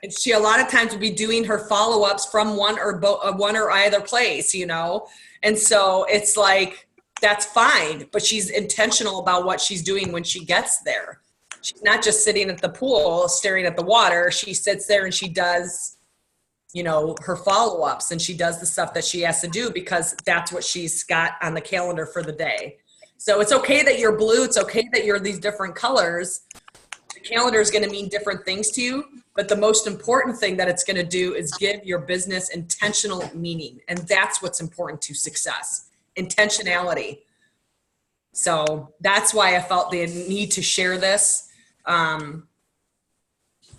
And she a lot of times would be doing her follow-ups from one or either place, And so it's like, that's fine, but she's intentional about what she's doing when she gets there. She's not just sitting at the pool staring at the water. She sits there and she does, her follow-ups and she does the stuff that she has to do because that's what she's got on the calendar for the day. So it's okay that you're blue. It's okay that you're these different colors. The calendar is going to mean different things to you, but the most important thing that it's going to do is give your business intentional meaning. And that's what's important to success, intentionality. So that's why I felt the need to share this.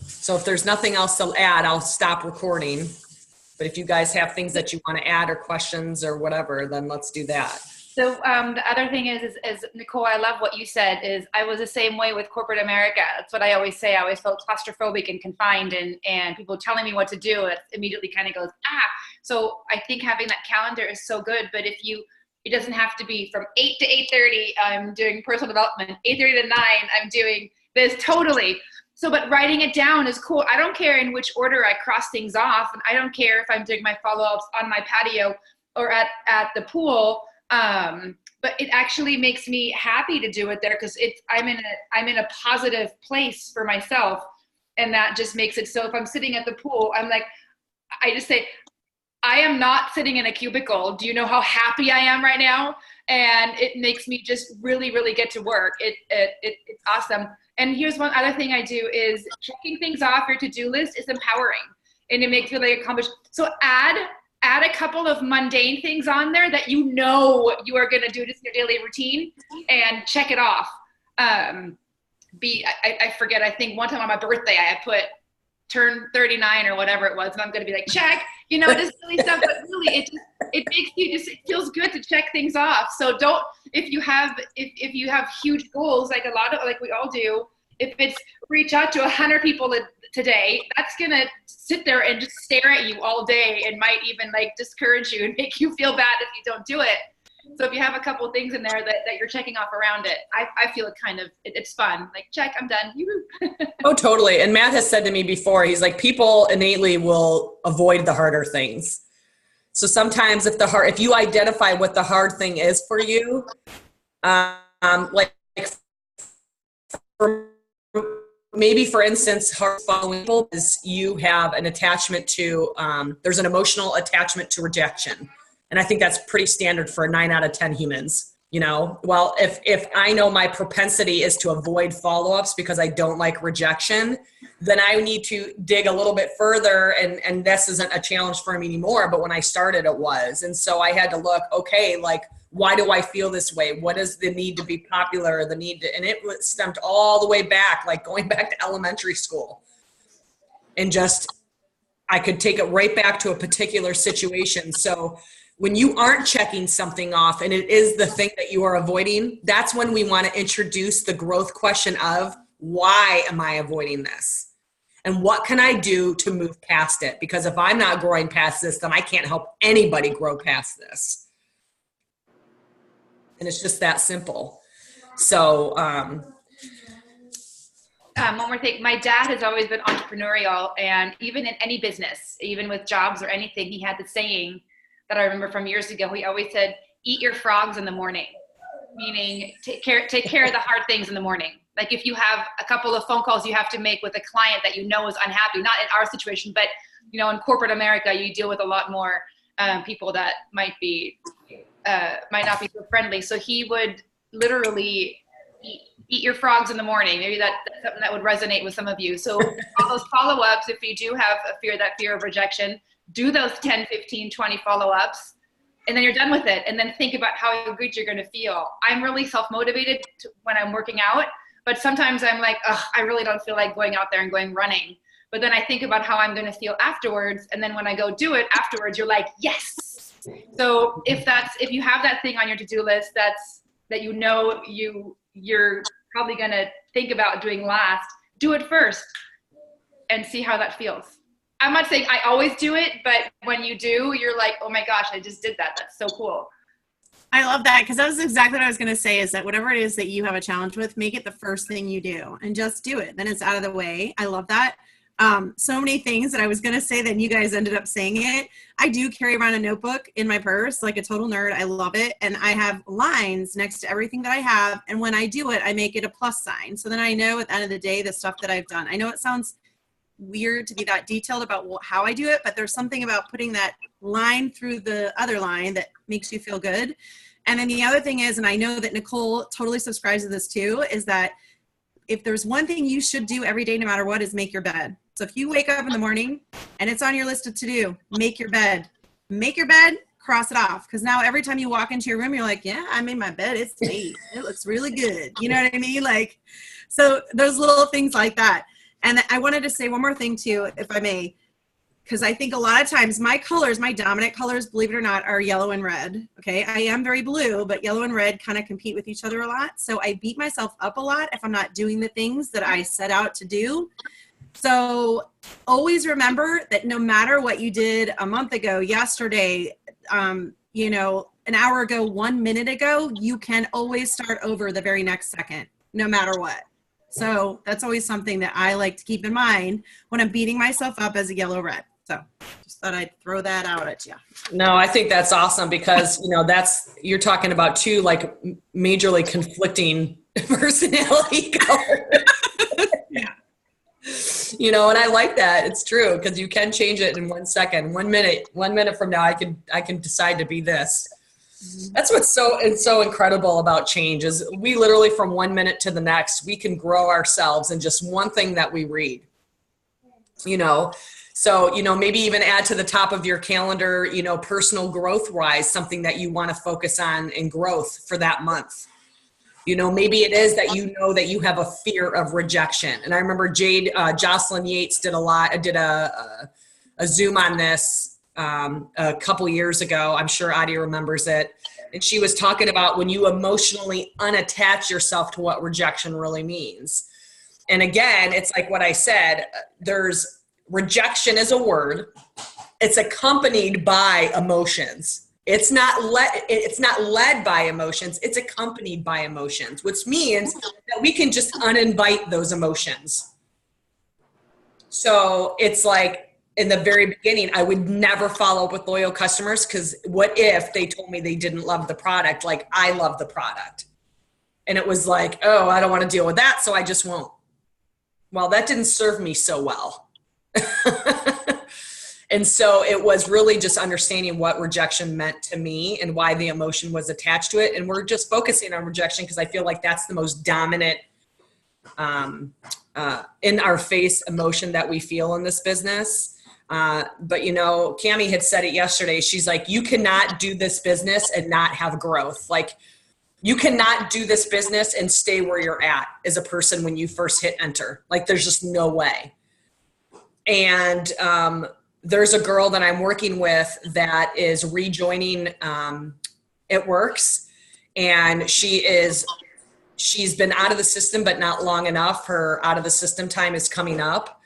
So if there's nothing else to add, I'll stop recording. But if you guys have things that you want to add or questions or whatever, then let's do that. So the other thing is Nicole, I love what you said, is I was the same way with corporate America. That's what I always say. I always felt claustrophobic and confined and people telling me what to do, it immediately kind of goes, So I think having that calendar is so good, but it doesn't have to be from 8 to 8:30, I'm doing personal development, 8:30 to 9, I'm doing this, totally. So, but writing it down is cool. I don't care in which order I cross things off, and I don't care if I'm doing my follow-ups on my patio or at the pool. But it actually makes me happy to do it there because I'm in a positive place for myself, and that just makes it so if I'm sitting at the pool, I'm like, I just say, I am not sitting in a cubicle. Do you know how happy I am right now? and it makes me just really, really get to work. It's awesome. And here's one other thing I do is checking things off your to-do list is empowering, and it makes you feel like accomplished. So add a couple of mundane things on there that you know you are going to do this in your daily routine, and check it off. I forget, I think one time on my birthday I had put turn 39 or whatever it was, and I'm going to be like, check, just silly stuff, but really it makes you it feels good to check things off. So don't, if you have huge goals, like we all do, if it's reach out to 100 people today, that's going to sit there and just stare at you all day and might even like discourage you and make you feel bad if you don't do it. So if you have a couple of things in there that you're checking off around it, I feel it's fun. Like, check, I'm done. Oh, totally. And Matt has said to me before, he's like, people innately will avoid the harder things. So sometimes if you identify what the hard thing is for you, like maybe for instance, hard following people is you have an attachment to, there's an emotional attachment to rejection. And I think that's pretty standard for 9 out of 10 humans, Well, if I know my propensity is to avoid follow-ups because I don't like rejection, then I need to dig a little bit further, and this isn't a challenge for me anymore, but when I started it was. And so I had to look, okay, like, why do I feel this way? What is the need to be popular, and it stemmed all the way back, like going back to elementary school. And I could take it right back to a particular situation. So when you aren't checking something off and it is the thing that you are avoiding, that's when we want to introduce the growth question of, why am I avoiding this? And what can I do to move past it? Because if I'm not growing past this, then I can't help anybody grow past this. And it's just that simple. So, one more thing. My dad has always been entrepreneurial, and even in any business, even with jobs or anything, he had the saying that I remember from years ago. He always said, eat your frogs in the morning, meaning take care of the hard things in the morning. Like if you have a couple of phone calls you have to make with a client that is unhappy, not in our situation, but in corporate America, you deal with a lot more people that might not be so friendly. So he would literally eat your frogs in the morning. Maybe that's something that would resonate with some of you. So all those follow-ups, if you do have that fear of rejection, do those 10, 15, 20 follow-ups, and then you're done with it. And then think about how good you're going to feel. I'm really self-motivated when I'm working out, but sometimes I'm like, I really don't feel like going out there and going running. But then I think about how I'm going to feel afterwards. And then when I go do it afterwards, you're like, yes. So if you have that thing on your to-do list that you're probably going to think about doing last, do it first and see how that feels. I'm not saying I always do it, but when you do, you're like, oh my gosh, I just did that. That's so cool. I love that, because that was exactly what I was going to say, is that whatever it is that you have a challenge with, make it the first thing you do and just do it. Then it's out of the way. I love that. So many things that I was going to say, then you guys ended up saying it. I do carry around a notebook in my purse, like a total nerd. I love it. And I have lines next to everything that I have. And when I do it, I make it a plus sign. So then I know at the end of the day, the stuff that I've done. I know it sounds weird to be that detailed about how I do it, but there's something about putting that line through the other line that makes you feel good. And then the other thing is, and I know that Nicole totally subscribes to this too, is that if there's one thing you should do every day, no matter what, is make your bed. So if you wake up in the morning and it's on your list of to do, make your bed, cross it off. Because now every time you walk into your room, you're like, yeah, I made my bed. It's neat. It looks really good. You know what I mean? Like, so those little things like that. And I wanted to say one more thing too, if I may, because I think a lot of times my dominant colors, believe it or not, are yellow and red. Okay. I am very blue, but yellow and red kind of compete with each other a lot. So I beat myself up a lot if I'm not doing the things that I set out to do. So always remember that no matter what you did a month ago, yesterday, an hour ago, 1 minute ago, you can always start over the very next second, no matter what. So that's always something that I like to keep in mind when I'm beating myself up as a yellow red. So just thought I'd throw that out at you. No, I think that's awesome because, you're talking about two like majorly conflicting personality colors. Yeah. And I like that. It's true because you can change it in 1 second. 1 minute from now, I can decide to be this. That's what's so incredible about change is we literally from 1 minute to the next, we can grow ourselves in just one thing that we read, So, maybe even add to the top of your calendar, personal growth wise, something that you want to focus on in growth for that month. Maybe it is that that you have a fear of rejection. And I remember Jocelyn Yates did a Zoom on this a couple years ago. I'm sure Adi remembers it. And she was talking about when you emotionally unattach yourself to what rejection really means. And again, it's like what I said, rejection is a word. It's accompanied by emotions. It's not led by emotions. It's accompanied by emotions, which means that we can just uninvite those emotions. So it's like in the very beginning, I would never follow up with loyal customers because what if they told me they didn't love the product like I love the product? And it was like, oh, I don't want to deal with that, so I just won't. Well, that didn't serve me so well. And so it was really just understanding what rejection meant to me and why the emotion was attached to it. And we're just focusing on rejection because I feel like that's the most dominant in our face emotion that we feel in this business. But Cammie had said it yesterday. She's like, you cannot do this business and not have growth. Like you cannot do this business and stay where you're at as a person when you first hit enter. Like there's just no way. And there's a girl that I'm working with that is rejoining It Works. And she's been out of the system, but not long enough. Her out of the system time is coming up.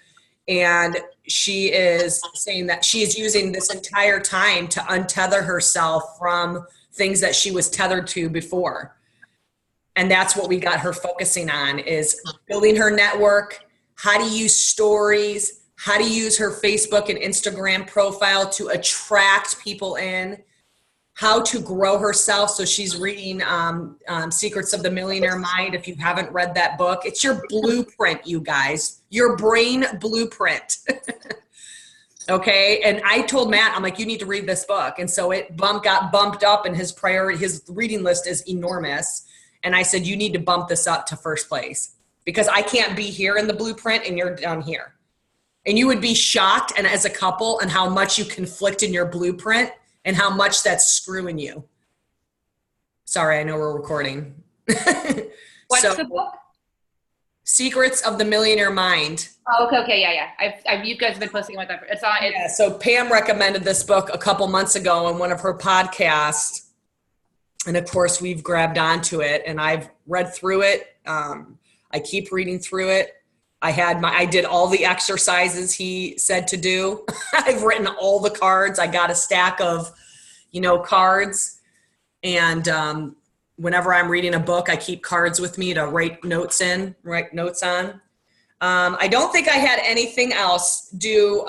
And she is saying that she is using this entire time to untether herself from things that she was tethered to before. And that's what we got her focusing on is building her network, how to use stories, how to use her Facebook and Instagram profile to attract people in, how to grow herself. So she's reading Secrets of the Millionaire Mind. If you haven't read that book, it's your blueprint, you guys, your brain blueprint. Okay. And I told Matt, I'm like, you need to read this book. And so it got bumped up and his reading list is enormous. And I said, you need to bump this up to first place because I can't be here in the blueprint and you're down here. And you would be shocked and as a couple and how much you conflict in your blueprint and how much that's screwing you. Sorry, I know we're recording. What's the book? Secrets of the Millionaire Mind. Oh, okay, yeah. You guys have been posting about that. Yeah, so Pam recommended this book a couple months ago on one of her podcasts. And of course, we've grabbed onto it and I've read through it. I keep reading through it. I did all the exercises he said to do. I've written all the cards. I got a stack of, cards. And whenever I'm reading a book, I keep cards with me to write notes on. I don't think I had anything else. Do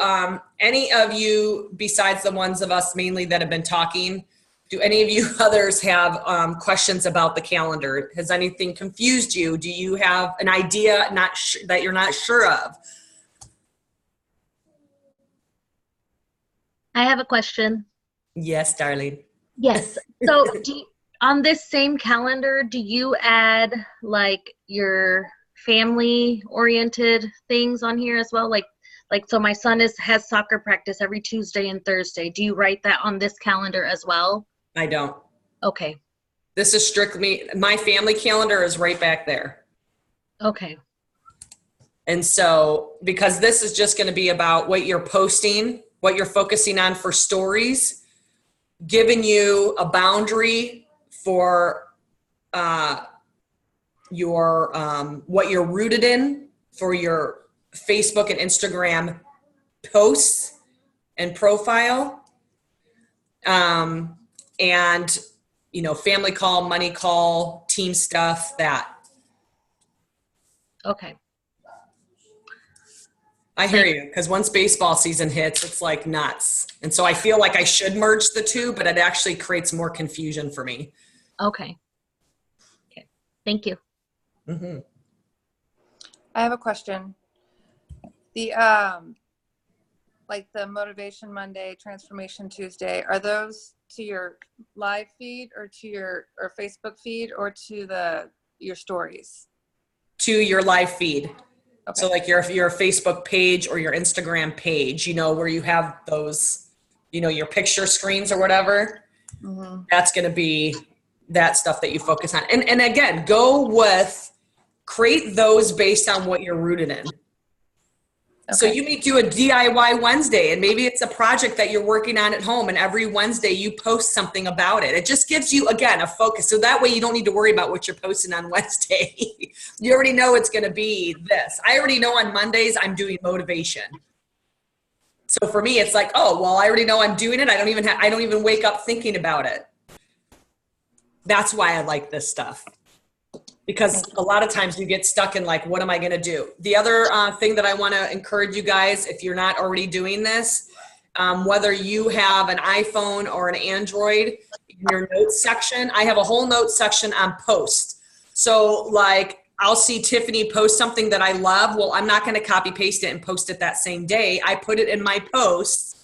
any of you, besides the ones of us mainly that have been talking, do any of you others have questions about the calendar? Has anything confused you? Do you have an idea that you're not sure of? I have a question. Yes, darling. Yes. So on this same calendar, do you add like your family oriented things on here as well? Like so my son has soccer practice every Tuesday and Thursday. Do you write that on this calendar as well? I don't. Okay. This is strictly, my family calendar is right back there. Okay. And so, because this is just going to be about what you're posting, what you're focusing on for stories, giving you a boundary for what you're rooted in for your Facebook and Instagram posts and profile. And, family call, money call, team stuff, that. Okay. I hear you, because once baseball season hits, it's like nuts. And so I feel like I should merge the two, but it actually creates more confusion for me. Okay. Okay. Thank you. Mm-hmm. I have a question. The like the Motivation Monday, Transformation Tuesday, are those to your live feed or to your or Facebook feed or to your stories? To your live feed. Okay. So like your Facebook page or your Instagram page, where you have those, your picture screens or whatever, that's going to be that stuff that you focus on. And again, create those based on what you're rooted in. Okay. So you may do a DIY Wednesday, and maybe it's a project that you're working on at home, and every Wednesday you post something about it. It just gives you, again, a focus. So that way you don't need to worry about what you're posting on Wednesday. You already know it's going to be this. I already know on Mondays I'm doing motivation. So for me, it's like, oh, well, I already know I'm doing it. I don't even wake up thinking about it. That's why I like this stuff. Because a lot of times you get stuck in like, what am I going to do? The other thing that I want to encourage you guys, if you're not already doing this, whether you have an iPhone or an Android, in your notes section, I have a whole notes section on post. So like, I'll see Tiffany post something that I love. Well, I'm not going to copy paste it and post it that same day. I put it in my posts.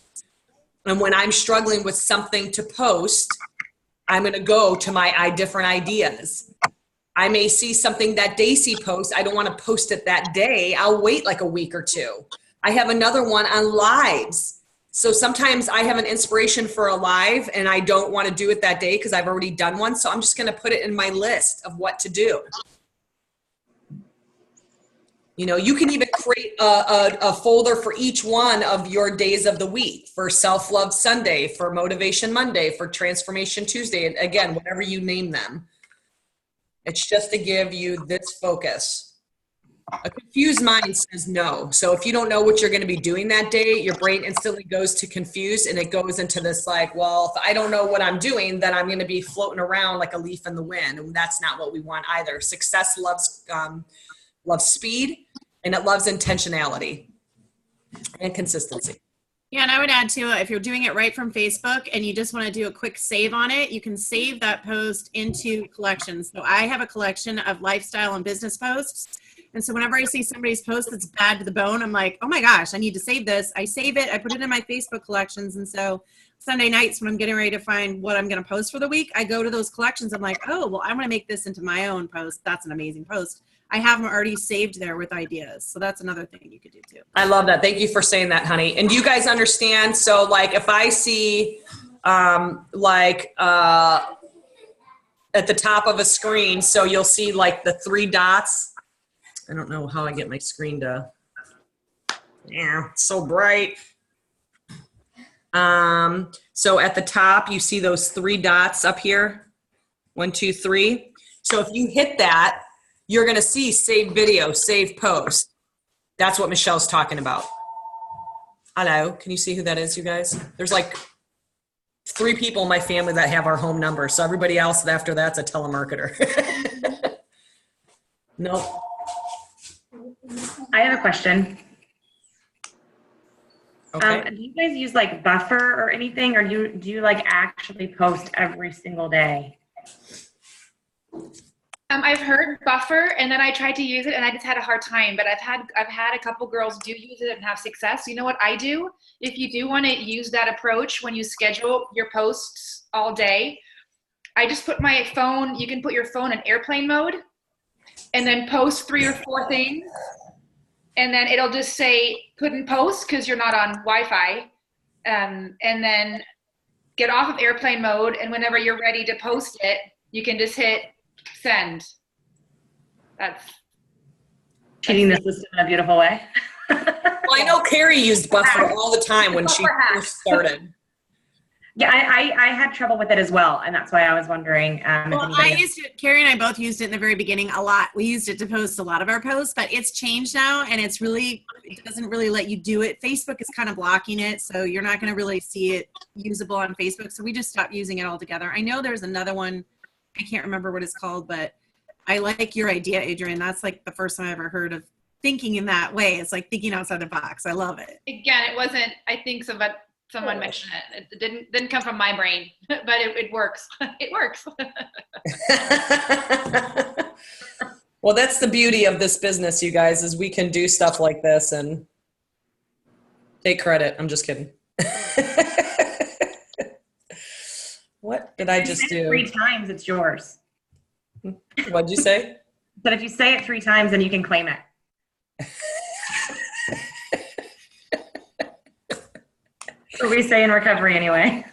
And when I'm struggling with something to post, I'm going to go to my different ideas. I may see something that Daisy posts. I don't want to post it that day. I'll wait like a week or two. I have another one on lives. So sometimes I have an inspiration for a live and I don't want to do it that day because I've already done one. So I'm just going to put it in my list of what to do. You can even create a folder for each one of your days of the week, for Self-Love Sunday, for Motivation Monday, for Transformation Tuesday. And again, whatever you name them. It's just to give you this focus. A confused mind says no. So if you don't know what you're going to be doing that day, your brain instantly goes to confused and it goes into this like, well, if I don't know what I'm doing, then I'm going to be floating around like a leaf in the wind. And that's not what we want either. Success loves speed, and it loves intentionality and consistency. Yeah, and I would add too, if you're doing it right from Facebook and you just want to do a quick save on it, you can save that post into collections. So I have a collection of lifestyle and business posts. And so whenever I see somebody's post that's bad to the bone, I'm like, oh my gosh, I need to save this. I save it, I put it in my Facebook collections. And so Sunday nights when I'm getting ready to find what I'm going to post for the week, I go to those collections. I'm like, oh, well, I want to make this into my own post. That's an amazing post. I have them already saved there with ideas. So that's another thing you could do too. I love that. Thank you for saying that, honey. And do you guys understand? So like if I see at the top of a screen, so you'll see like the 3 dots. I don't know how I get my screen to, it's so bright. So at the top, you see those 3 dots up here, 1, 2, 3. So if you hit that, you're going to see save video, save post. That's what Michelle's talking about. Hello, can you see who that is, you guys? There's like 3 people in my family that have our home number. So everybody else after that's a telemarketer. Nope. I have a question. Okay. Do you guys use like Buffer or anything, or do you like actually post every single day? I've heard Buffer, and then I tried to use it, and I just had a hard time. But I've had a couple girls do use it and have success. You know what I do? If you do want to use that approach when you schedule your posts all day, I just put my phone. You can put your phone in airplane mode, and then post 3 or 4 things, and then it'll just say couldn't post because you're not on Wi-Fi, and then get off of airplane mode, and whenever you're ready to post it, you can just hit send. That's Cheating the system in a beautiful way. Well, I know Carrie used Buffer all the time when she first started. Yeah, I had trouble with it as well, and that's why I was wondering. Well, I used it, Carrie and I both used it in the very beginning a lot. We used it to post a lot of our posts, but it's changed now, and it doesn't really let you do it. Facebook is kind of blocking it, so you're not going to really see it usable on Facebook, so we just stopped using it altogether. I know there's another one, I can't remember what it's called, but I like your idea, Adrienne. That's like the first time I ever heard of thinking in that way. It's like thinking outside the box. I love it. Again, it wasn't, I think someone mentioned it. It didn't come from my brain, but it works. It works. Well, that's the beauty of this business, you guys, is we can do stuff like this. And Take credit. I'm just kidding. What did I just do? 3 times, it's yours. What'd you say? But if you say it 3 times, then you can claim it. What we say in recovery anyway.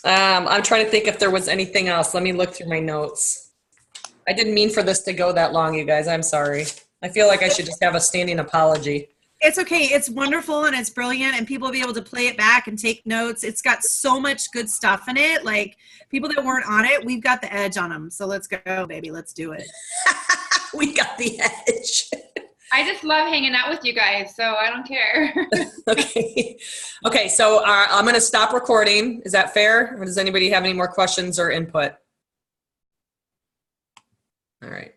I'm trying to think if there was anything else. Let me look through my notes. I didn't mean for this to go that long, you guys. I'm sorry. I feel like I should just have a standing apology. It's okay. It's wonderful and it's brilliant, and people will be able to play it back and take notes. It's got so much good stuff in it. Like, people that weren't on it, we've got the edge on them. So let's go, baby. Let's do it. We got the edge. I just love hanging out with you guys, so I don't care. Okay. Okay. So I'm going to stop recording. Is that fair? Or does anybody have any more questions or input? All right.